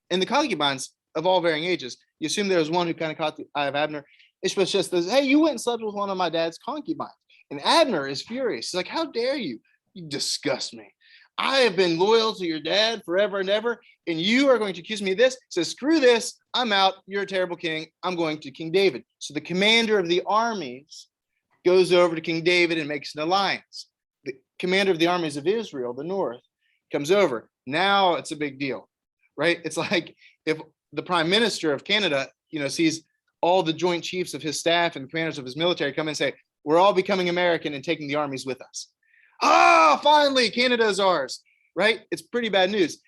And the concubines of all varying ages, you assume there was one who kind of caught the eye of Abner. Ishbosheth says, hey, you went and slept with one of my dad's concubines. And Abner is furious. He's like, how dare you? You disgust me. I have been loyal to your dad forever and ever, and you are going to accuse me of this? He says, screw this. I'm out. You're a terrible king. I'm going to King David. So the commander of the armies goes over to King David and makes an alliance. The commander of the armies of Israel, the north, comes over. Now it's a big deal, right? It's like if the prime minister of Canada, sees all the joint chiefs of his staff and commanders of his military come and say, we're all becoming American and taking the armies with us. Finally, Canada is ours, right? It's pretty bad news.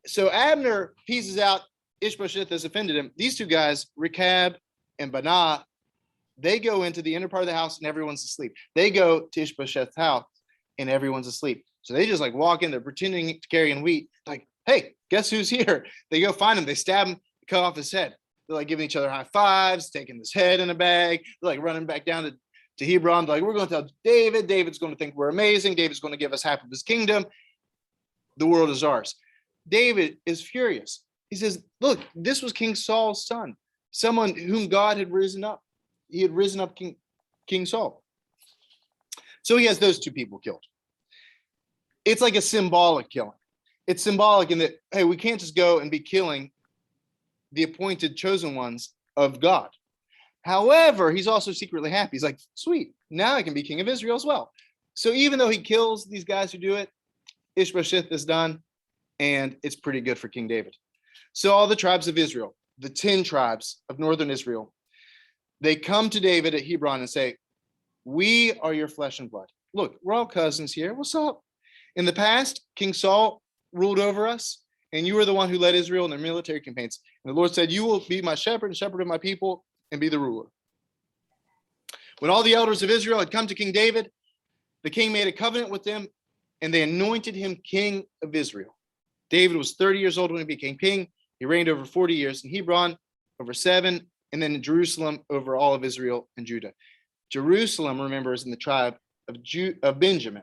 So Abner pieces out. Ishbosheth has offended him. These two guys, Rechab and Baanah, they go into the inner part of the house and everyone's asleep. They go to Ishbosheth's house and everyone's asleep. So they just like walk in, they're pretending to carry in wheat. Like, hey, guess who's here? They go find him, they stab him, cut off his head. They're like giving each other high fives, taking his head in a bag. They're like running back down to Hebron. They're like, we're going to tell David. David's going to think we're amazing. David's going to give us half of his kingdom. The world is ours. David is furious. He says, look, this was King Saul's son, someone whom God had risen up. He had risen up King Saul. So he has those two people killed. It's like a symbolic killing. It's symbolic in that, hey, we can't just go and be killing the appointed chosen ones of God. However, he's also secretly happy. He's like, sweet, now I can be king of Israel as well. So even though he kills these guys who do it, Ishbosheth is done, and it's pretty good for King David. So all the tribes of Israel, the 10 tribes of northern Israel, they come to David at Hebron and say, we are your flesh and blood. Look, we're all cousins here. What's up? In the past, King Saul ruled over us, and you were the one who led Israel in their military campaigns. And the Lord said, you will be my shepherd and shepherd of my people and be the ruler. When all the elders of Israel had come to King David, the king made a covenant with them, and they anointed him king of Israel. David was 30 years old when he became king. He reigned over 40 years in Hebron, over 7, and then in Jerusalem over all of Israel and Judah. Jerusalem, remember, is in the tribe of Benjamin.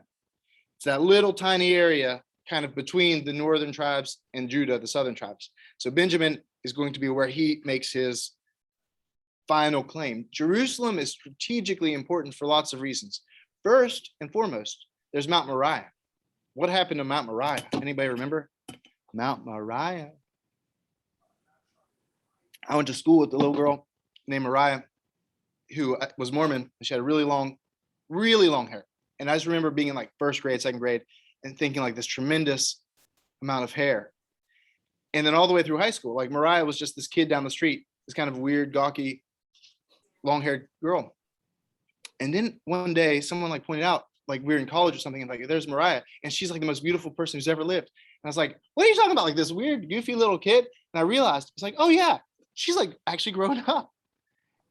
It's that little tiny area kind of between the northern tribes and Judah, the southern tribes. So Benjamin is going to be where he makes his final claim. Jerusalem is strategically important for lots of reasons. First and foremost, there's Mount Moriah. What happened to Mount Moriah? Anybody remember? Mount Moriah. I went to school with a little girl named Mariah who was Mormon. She had really long hair. And I just remember being in like first grade, second grade, and thinking like this tremendous amount of hair. And then all the way through high school, like Mariah was just this kid down the street, this kind of weird, gawky, long-haired girl. And then one day someone like pointed out, like we were in college or something, and like, there's Mariah, and she's like the most beautiful person who's ever lived. And I was like, what are you talking about? Like this weird, goofy little kid? And I realized, it's like, oh yeah, she's like actually growing up.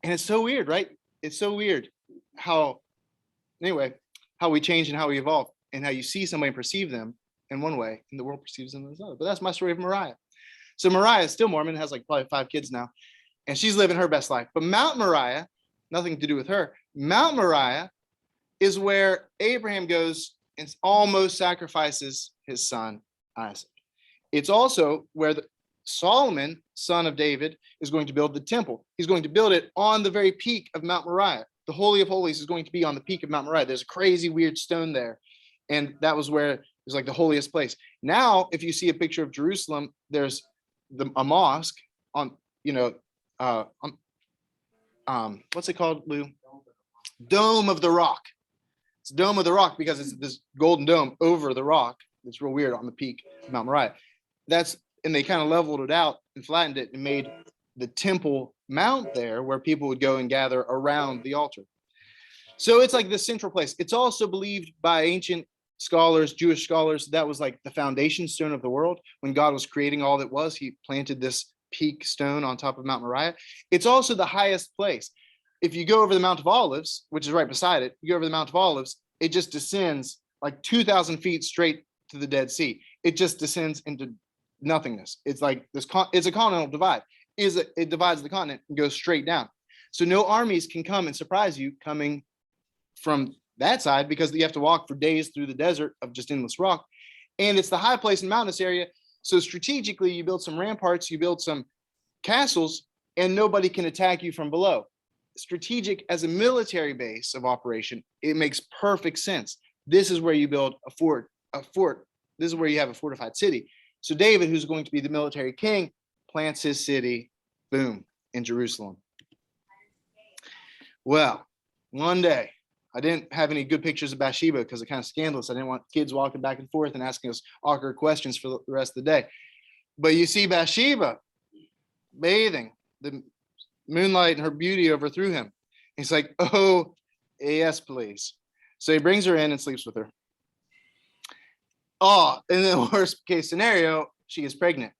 And it's so weird, right? It's so weird how we change and how we evolve, and how you see somebody and perceive them in one way, and the world perceives them as another. But that's my story of Mariah. So Mariah is still Mormon, has like probably 5 kids now, and she's living her best life. But Mount Moriah, nothing to do with her. Mount Moriah is where Abraham goes and almost sacrifices his son Isaac. It's also where Solomon, son of David, is going to build the temple. He's going to build it on the very peak of Mount Moriah. The Holy of Holies is going to be on the peak of Mount Moriah. There's a crazy weird stone there. And that was where it was like the holiest place. Now, if you see a picture of Jerusalem, there's a mosque on, what's it called, Lou? Dome of the Rock. It's Dome of the Rock because it's this golden dome over the rock. It's real weird on the peak of Mount Moriah. And they kind of leveled it out and flattened it and made the temple mount there where people would go and gather around the altar. So it's like the central place. It's also believed by ancient scholars, Jewish scholars, that was like the foundation stone of the world. When God was creating all that was, he planted this peak stone on top of Mount Moriah. It's also the highest place. If you go over the Mount of Olives, which is right beside it, you go over the Mount of Olives, it just descends like 2,000 feet straight to the Dead Sea. It just descends into nothingness. It's like it's a continental divide. It divides the continent and goes straight down. So no armies can come and surprise you coming from that side, because you have to walk for days through the desert of just endless rock. And it's the high place and mountainous area. So strategically, you build some ramparts, you build some castles, and nobody can attack you from below. Strategic as a military base of operation, it makes perfect sense. This is where you build a fort. This is where you have a fortified city. So David, who's going to be the military king, plants his city, boom, in Jerusalem. Well, one day, I didn't have any good pictures of Bathsheba because it's kind of scandalous. I didn't want kids walking back and forth and asking us awkward questions for the rest of the day. But you see Bathsheba bathing, the moonlight and her beauty overthrew him. He's like, oh, yes, please. So he brings her in and sleeps with her. Oh, and the worst case scenario, she is pregnant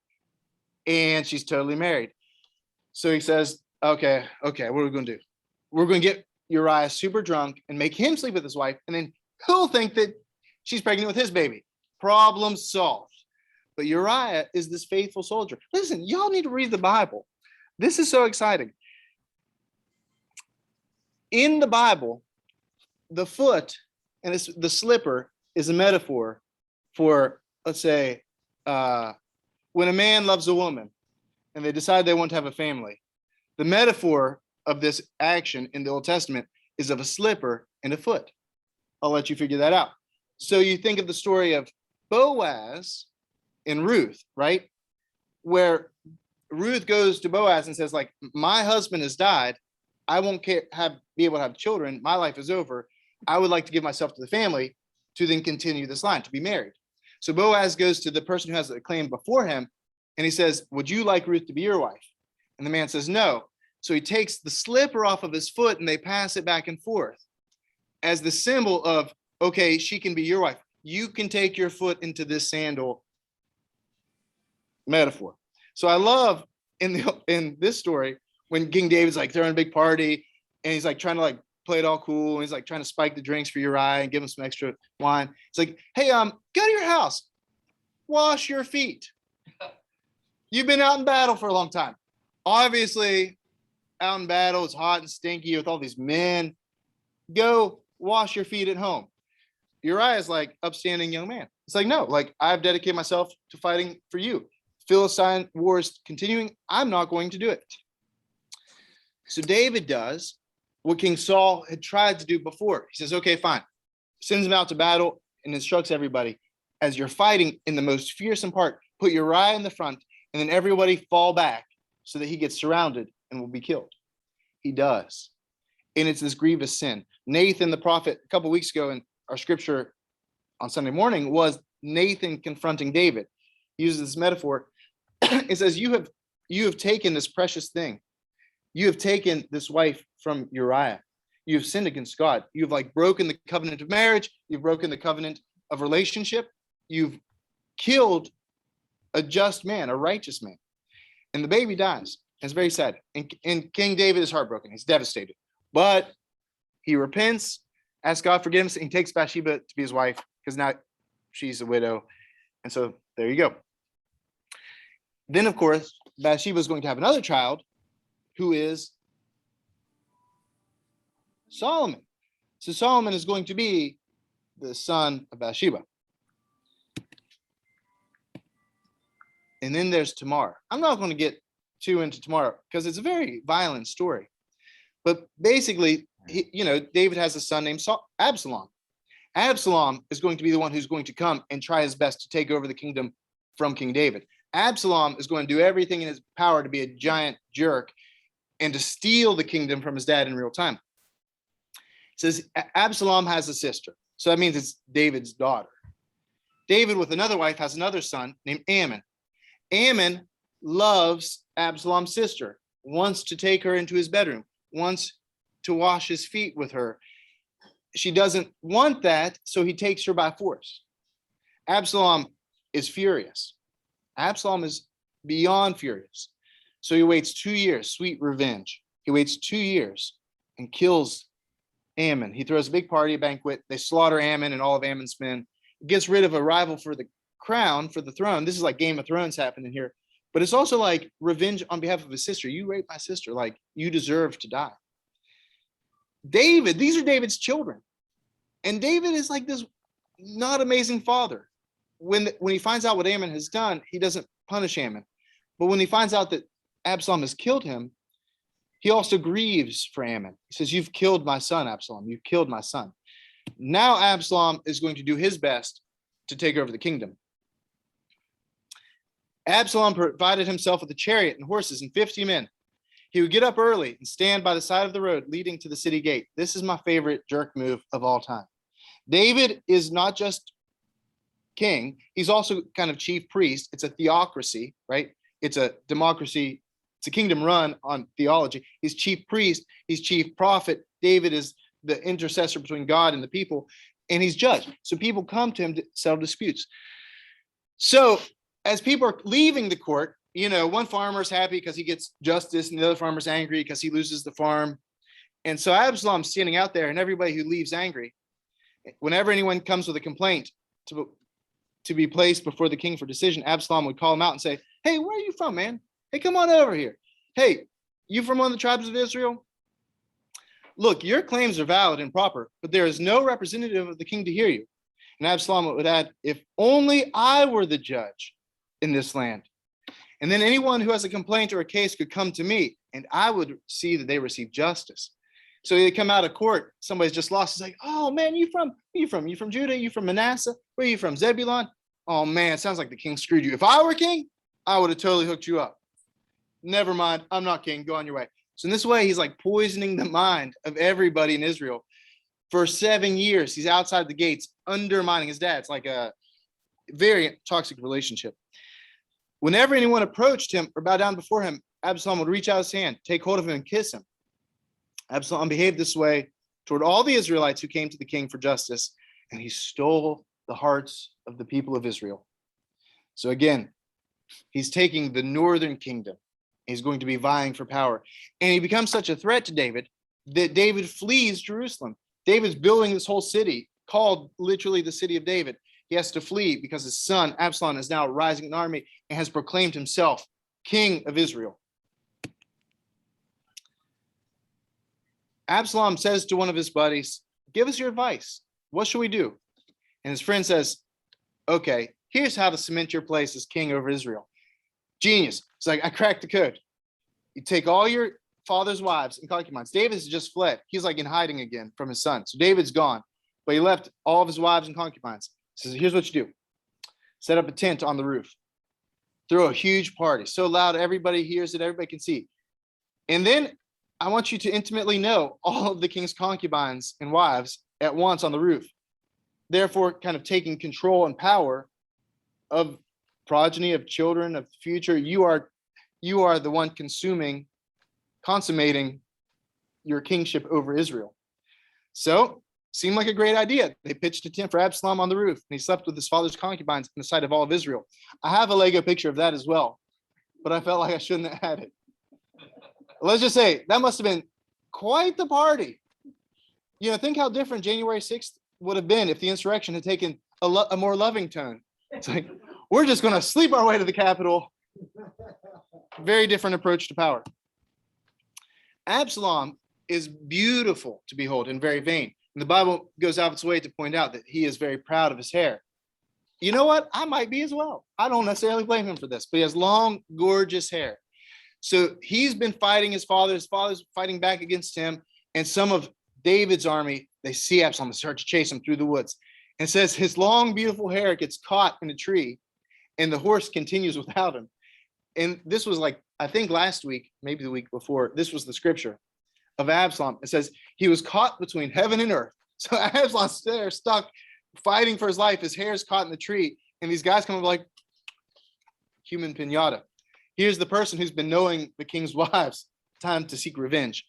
and she's totally married. So he says, okay, what are we going to do? We're going to get Uriah super drunk and make him sleep with his wife. And then he'll think that She's pregnant with his baby. Problem solved. But Uriah is this faithful soldier. Listen, y'all need to read the Bible. This is so exciting. In the Bible, the foot and the slipper is a metaphor for, let's say, when a man loves a woman and they decide they want to have a family. The metaphor of this action in the Old Testament is of a slipper and a foot. I'll let you figure that out. So you think of the story of Boaz and Ruth, right? Where Ruth goes to Boaz and says, like, my husband has died. I won't be able to have children. My life is over. I would like to give myself to the family to then continue this line, to be married. So Boaz goes to the person who has the claim before him, and he says, would you like Ruth to be your wife? And the man says, no. So he takes the slipper off of his foot and they pass it back and forth as the symbol of, okay, she can be your wife. You can take your foot into this sandal metaphor. So I love in this story when King David's like throwing a big party and he's like trying to like play it all cool. And he's like trying to spike the drinks for Uriah and give him some extra wine. It's like, hey, go to your house, wash your feet. You've been out in battle for a long time. Obviously, out in battle, it's hot and stinky with all these men. Go wash your feet at home. Uriah is like upstanding young man. It's like, no, like I've dedicated myself to fighting for you. Philistine wars continuing. I'm not going to do it. So David does what King Saul had tried to do before. He says, okay, fine. Sends him out to battle and instructs everybody, as you're fighting in the most fearsome part, put Uriah in the front and then everybody fall back so that he gets surrounded and will be killed. He does. And it's this grievous sin. Nathan, the prophet, a couple weeks ago in our scripture on Sunday morning was Nathan confronting David. He uses this metaphor. It says, you have taken this precious thing. You have taken this wife from Uriah. You have sinned against God. You've like broken the covenant of marriage. You've broken the covenant of relationship. You've killed a just man, a righteous man. And the baby dies. It's very sad. And King David is heartbroken. He's devastated. But he repents, asks God forgiveness, and he takes Bathsheba to be his wife because now she's a widow. And so there you go. Then, of course, Bathsheba is going to have another child who is Solomon. So Solomon is going to be the son of Bathsheba. And then there's Tamar. I'm not going to get too into Tamar because it's a very violent story. But basically, David has a son named Absalom. Absalom is going to be the one who's going to come and try his best to take over the kingdom from King David. Absalom is going to do everything in his power to be a giant jerk and to steal the kingdom from his dad in real time. It says Absalom has a sister. So that means it's David's daughter. David with another wife has another son named Ammon. Ammon loves Absalom's sister, wants to take her into his bedroom, wants to wash his feet with her. She doesn't want that, so he takes her by force. Absalom is furious. Absalom is beyond furious. So he waits 2 years, sweet revenge. He waits 2 years and kills Ammon. He throws a big party, a banquet. They slaughter Ammon and all of Ammon's men. He gets rid of a rival for the crown, for the throne. This is like Game of Thrones happening here. But it's also like revenge on behalf of his sister. You raped my sister, like you deserve to die. David, these are David's children. And David is like this not amazing father. When he finds out what Ammon has done, he doesn't punish Ammon. But when he finds out that Absalom has killed him, he also grieves for Ammon. He says, you've killed my son, Absalom. You've killed my son. Now Absalom is going to do his best to take over the kingdom. Absalom provided himself with a chariot and horses and 50 men. He would get up early and stand by the side of the road leading to the city gate. This is my favorite jerk move of all time. David is not just king. He's also kind of chief priest. It's a theocracy, right? It's a democracy. It's a kingdom run on theology. He's chief priest. He's chief prophet. David is the intercessor between God and the people, and he's judge. So people come to him to settle disputes. So as people are leaving the court, one farmer's happy because he gets justice and the other farmer's angry because he loses the farm. And so Absalom's standing out there and everybody who leaves angry. Whenever anyone comes with a complaint to be placed before the king for decision, Absalom would call him out and say, hey, where are you from, man? Hey, come on over here. Hey, you from one of the tribes of Israel? Look, your claims are valid and proper, but there is no representative of the king to hear you. And Absalom would add, if only I were the judge in this land. And then anyone who has a complaint or a case could come to me, and I would see that they receive justice. So they come out of court, somebody's just lost. It's like, oh man, you from Judah? You from Manasseh? Where are you from? Zebulun? Oh man, it sounds like the king screwed you. If I were king, I would have totally hooked you up. Never mind, I'm not king, go on your way. So in this way, he's like poisoning the mind of everybody in Israel. For 7 years, he's outside the gates, undermining his dad. It's like a very toxic relationship. Whenever anyone approached him or bowed down before him, Absalom would reach out his hand, take hold of him, and kiss him. Absalom behaved this way toward all the Israelites who came to the king for justice, and he stole the hearts of the people of Israel. So again, he's taking the northern kingdom. He's going to be vying for power. And he becomes such a threat to David that David flees Jerusalem. David's building this whole city called literally the city of David. He has to flee because his son Absalom is now rising an army and has proclaimed himself king of Israel. Absalom says to one of his buddies, give us your advice. What should we do? And his friend says, okay, here's how to cement your place as king over Israel. Genius. It's like, I cracked the code. You take all your father's wives and concubines. David has just fled. He's like in hiding again from his son. So David's gone, but he left all of his wives and concubines. He says, here's what you do. Set up a tent on the roof. Throw a huge party. So loud, everybody hears it, everybody can see. And then I want you to intimately know all of the king's concubines and wives at once on the roof. Therefore, kind of taking control and power of progeny, of children, of the future. You are the one consummating your kingship over Israel. So, seemed like a great idea. They pitched a tent for Absalom on the roof, and he slept with his father's concubines in the sight of all of Israel. I have a Lego picture of that as well, but I felt like I shouldn't have had it. Let's just say that must have been quite the party. You know, think how different January 6th would have been if the insurrection had taken a more loving tone. It's like, we're just going to sleep our way to the Capitol. Very different approach to power. Absalom is beautiful to behold and very vain. And the Bible goes out of its way to point out that he is very proud of his hair. You know what? I might be as well. I don't necessarily blame him for this, but he has long, gorgeous hair. So he's been fighting his father's fighting back against him. And some of David's army, they see Absalom and start to chase him through the woods. And it says his long, beautiful hair gets caught in a tree and the horse continues without him. And this was like, I think last week, maybe the week before, this was the scripture of Absalom. It says he was caught between heaven and earth. So Absalom's there stuck fighting for his life. His hair is caught in the tree. And these guys come up like human pinata. Here's the person who's been knowing the king's wives. Time to seek revenge.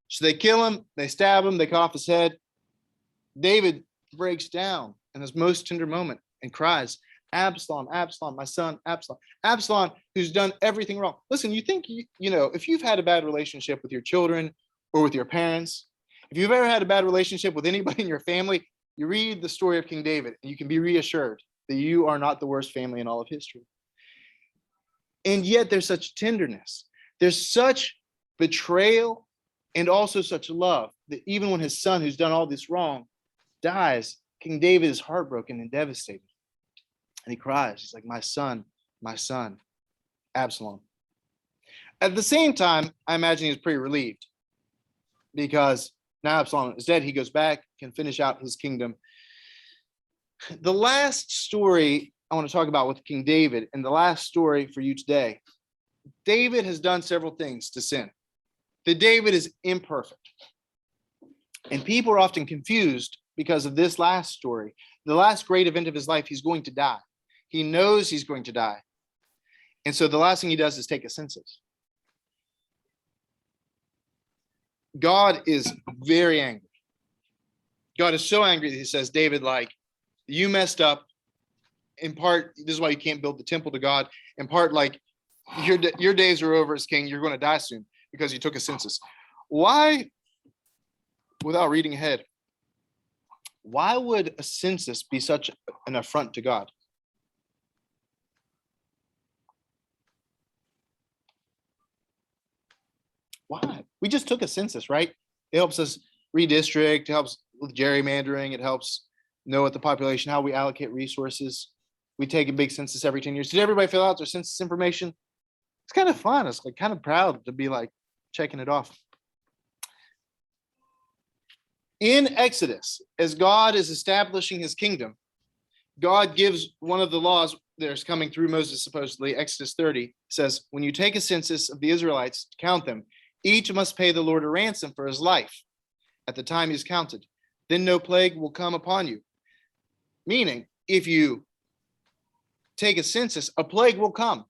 So they kill him. They stab him. They cut off his head. David breaks down in his most tender moment and cries, Absalom, Absalom, my son, Absalom. Absalom, who's done everything wrong. Listen, you think, you know, if you've had a bad relationship with your children or with your parents, if you've ever had a bad relationship with anybody in your family, you read the story of King David and you can be reassured that you are not the worst family in all of history. And yet there's such tenderness. There's such betrayal and also such love that even when his son, who's done all this wrong, dies, King David is heartbroken and devastated. And he cries. He's like, my son, Absalom. At the same time, I imagine he was pretty relieved because now Absalom is dead. He goes back, can finish out his kingdom. The last story I want to talk about with King David, and the last story for you today, David has done several things to sin. That David is imperfect. And people are often confused because of this last story. The last great event of his life, he's going to die. He knows he's going to die. And so the last thing he does is take a census. God is very angry. God is so angry that he says, David, like, you messed up. In part, this is why you can't build the temple to God. In part, like, your days are over as king. You're going to die soon because you took a census. Why, without reading ahead, Why would a census be such an affront to God? Why? We just took a census, right? It helps us redistrict, it helps with gerrymandering, it helps know what the population, how we allocate resources. We take a big census every 10 years. Did everybody fill out their census information? It's kind of fun. It's like kind of proud to be like checking it off. In Exodus, as God is establishing his kingdom, God gives one of the laws that's coming through Moses, supposedly, Exodus 30, says, when you take a census of the Israelites to count them, each must pay the Lord a ransom for his life at the time he's counted. Then no plague will come upon you. Meaning, if you take a census, a plague will come.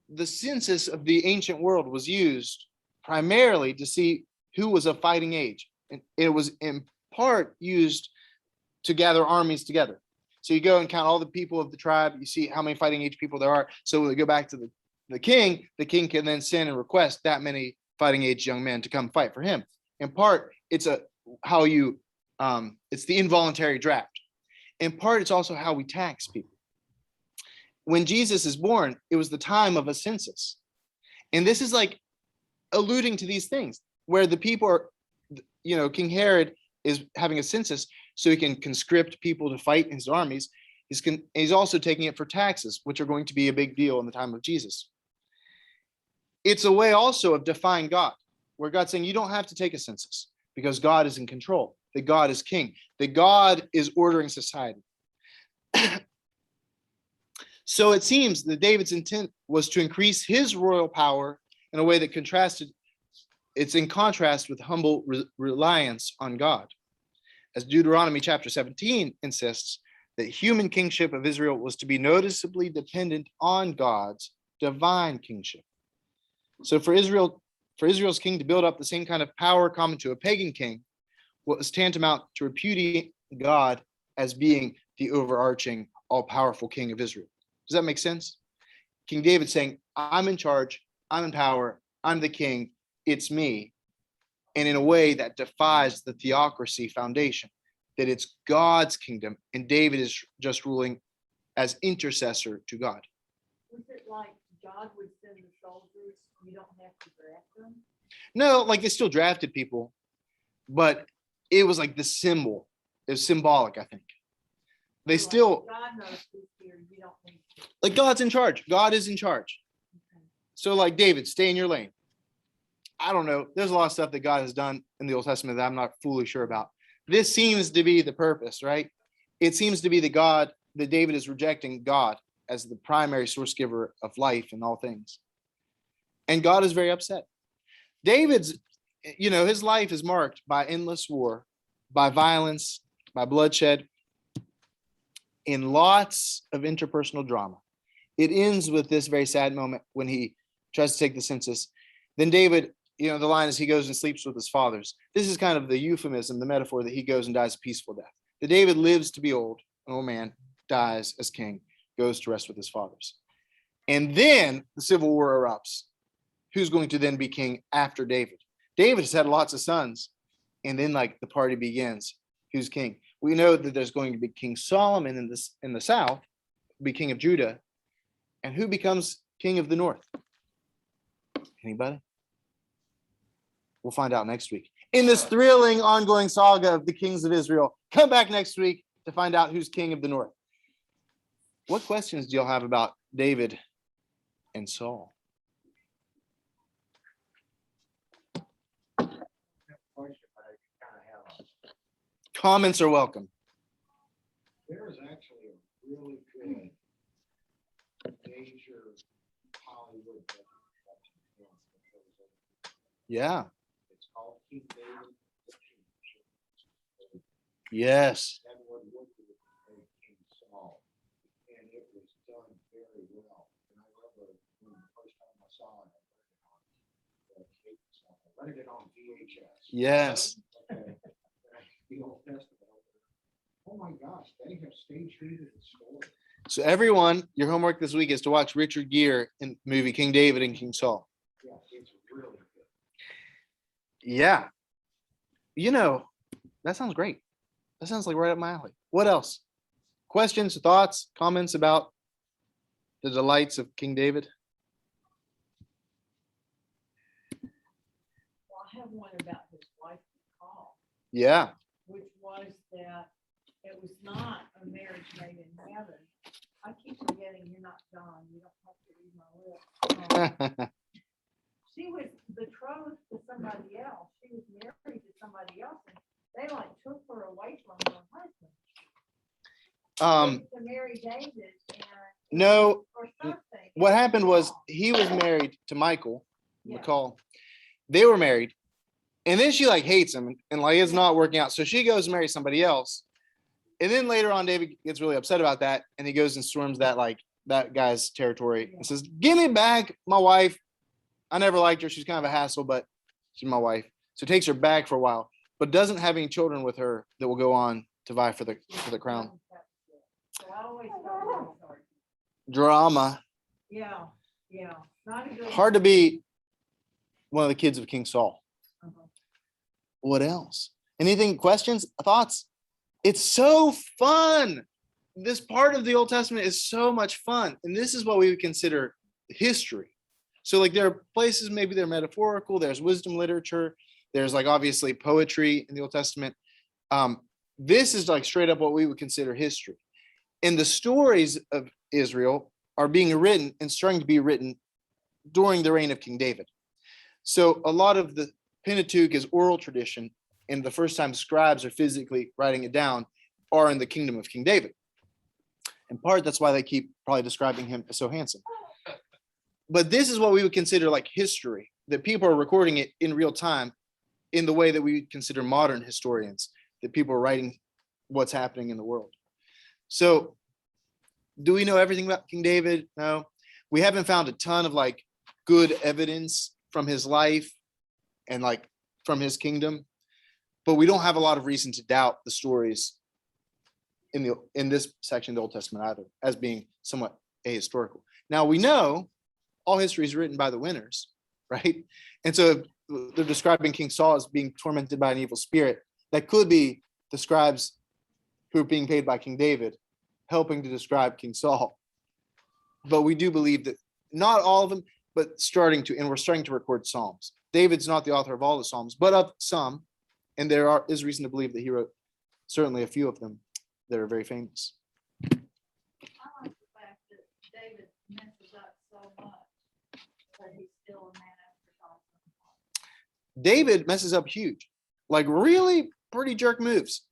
The census of the ancient world was used primarily to see who was of fighting age. And it was in part used to gather armies together. So you go and count all the people of the tribe, you see how many fighting age people there are. So when we go back to the king can then send and request that many fighting age young men to come fight for him. In part, it's it's the involuntary draft. In part, it's also how we tax people. When Jesus is born, it was the time of a census. And this is like alluding to these things where the people are, King Herod is having a census so he can conscript people to fight in his armies. He's also taking it for taxes, which are going to be a big deal in the time of Jesus. It's a way also of defying God, where God's saying you don't have to take a census because God is in control, that God is king, that God is ordering society. So it seems that David's intent was to increase his royal power in a way that it's in contrast with humble reliance on God. As Deuteronomy chapter 17 insists, that human kingship of Israel was to be noticeably dependent on God's divine kingship. So for Israel's king to build up the same kind of power common to a pagan king was tantamount to repudiating God as being the overarching, all-powerful king of Israel. Does that make sense? King David saying, I'm in charge, I'm in power, I'm the king, it's me. And in a way that defies the theocracy foundation, that it's God's kingdom, and David is just ruling as intercessor to God. Was it like God would send the soldiers, you don't have to draft them? No, like they still drafted people, but it was like the symbol. It was symbolic, I think. They still, God knows who's here, you don't need to. like God's in charge. God is in charge. Okay. So like David, stay in your lane. I don't know. There's a lot of stuff that God has done in the Old Testament that I'm not fully sure about. This seems to be the purpose, right? It seems to be that David is rejecting God as the primary source giver of life and all things. And God is very upset. David's, his life is marked by endless war, by violence, by bloodshed, in lots of interpersonal drama. It ends with this very sad moment when he tries to take the census. Then David, the line is he goes and sleeps with his fathers. This is kind of the euphemism, the metaphor that he goes and dies a peaceful death. That David lives to be old, an old man, dies as king, goes to rest with his fathers. And then the civil war erupts. Who's going to then be king after David? David has had lots of sons. And then the party begins. Who's king? We know that there's going to be King Solomon in the south, be king of Judah. And who becomes king of the north? Anybody? We'll find out next week. In this thrilling ongoing saga of the kings of Israel, come back next week to find out who's king of the north. What questions do y'all have about David and Saul? Comments are welcome. There is actually a really good major Hollywood production film that goes over. Yeah. It's called King David. Yes. Edward Woodward played King Saul, and it was done very well. And I remember when the first time I saw it, I rented it on VHS. Yes. Okay. The Old Testament. Oh my gosh, they have stage treated the story. So everyone, your homework this week is to watch Richard Gere in the movie King David and King Saul. Yeah, it's really good. Yeah. That sounds great. That sounds like right up my alley. What else? Questions, thoughts, comments about the delights of King David? Well, I have one about his wife, Saul, Yeah. which was that it was not a marriage made in heaven. I keep forgetting you're not John. You don't have to read my lips. She was betrothed to somebody else. She was married to somebody else, and they like took her away from her husband. To marry David and No, or something. what happened was he was married to Michael, Yeah. McCall. They were married, and then she like hates him and like it's not working out. So she goes and marries somebody else. And then later on, David gets really upset about that, and he goes and storms that guy's territory and says, "Give me back my wife. I never liked her. She's kind of a hassle, but she's my wife." So takes her back for a while, but doesn't have any children with her that will go on to vie for the crown. So I always felt really sorry. Drama. Yeah, not a good. Hard to be one of the kids of King Saul. Uh-huh. What else? Anything, questions, thoughts? It's so fun. This part of the Old Testament is so much fun. And this is what we would consider history. So like there are places, maybe they're metaphorical, there's wisdom literature, there's like obviously poetry in the Old Testament. This is like straight up what we would consider history. And the stories of Israel are being written and starting to be written during the reign of King David. So a lot of the Pentateuch is oral tradition, and the first time scribes are physically writing it down are in the kingdom of King David. In part, that's why they keep probably describing him as so handsome. But this is what we would consider like history, that people are recording it in real time in the way that we consider modern historians, that people are writing what's happening in the world. So do we know everything about King David? No. We haven't found a ton of like good evidence from his life and like from his kingdom, but we don't have a lot of reason to doubt the stories in this section of the Old Testament either as being somewhat ahistorical. Now we know all history is written by the winners, right? And so they're describing King Saul as being tormented by an evil spirit. That could be the scribes who are being paid by King David helping to describe King Saul. But we do believe that not all of them, but we're starting to record Psalms. David's not the author of all the Psalms, but of some, and there is reason to believe that he wrote certainly a few of them that are very famous. I like the fact that David messes up so much, but he's still a man after God's own heart. David messes up huge, like really pretty jerk moves.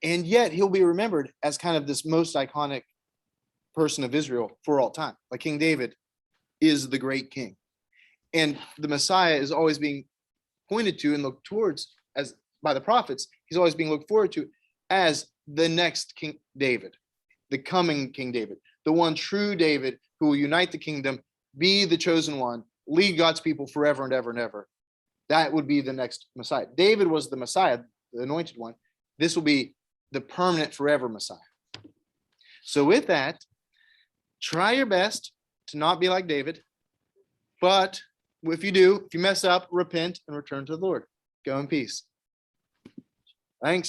And yet he'll be remembered as kind of this most iconic person of Israel for all time. Like King David is the great king. And the Messiah is always being pointed to and looked towards as by the prophets. He's always being looked forward to as the next King David, the coming King David, the one true David who will unite the kingdom, be the chosen one, lead God's people forever and ever and ever. That would be the next Messiah. David was the Messiah, the anointed one. This will be the permanent forever Messiah. So with that, try your best to not be like David. But if you mess up, repent and return to the Lord. Go in peace. Thanks.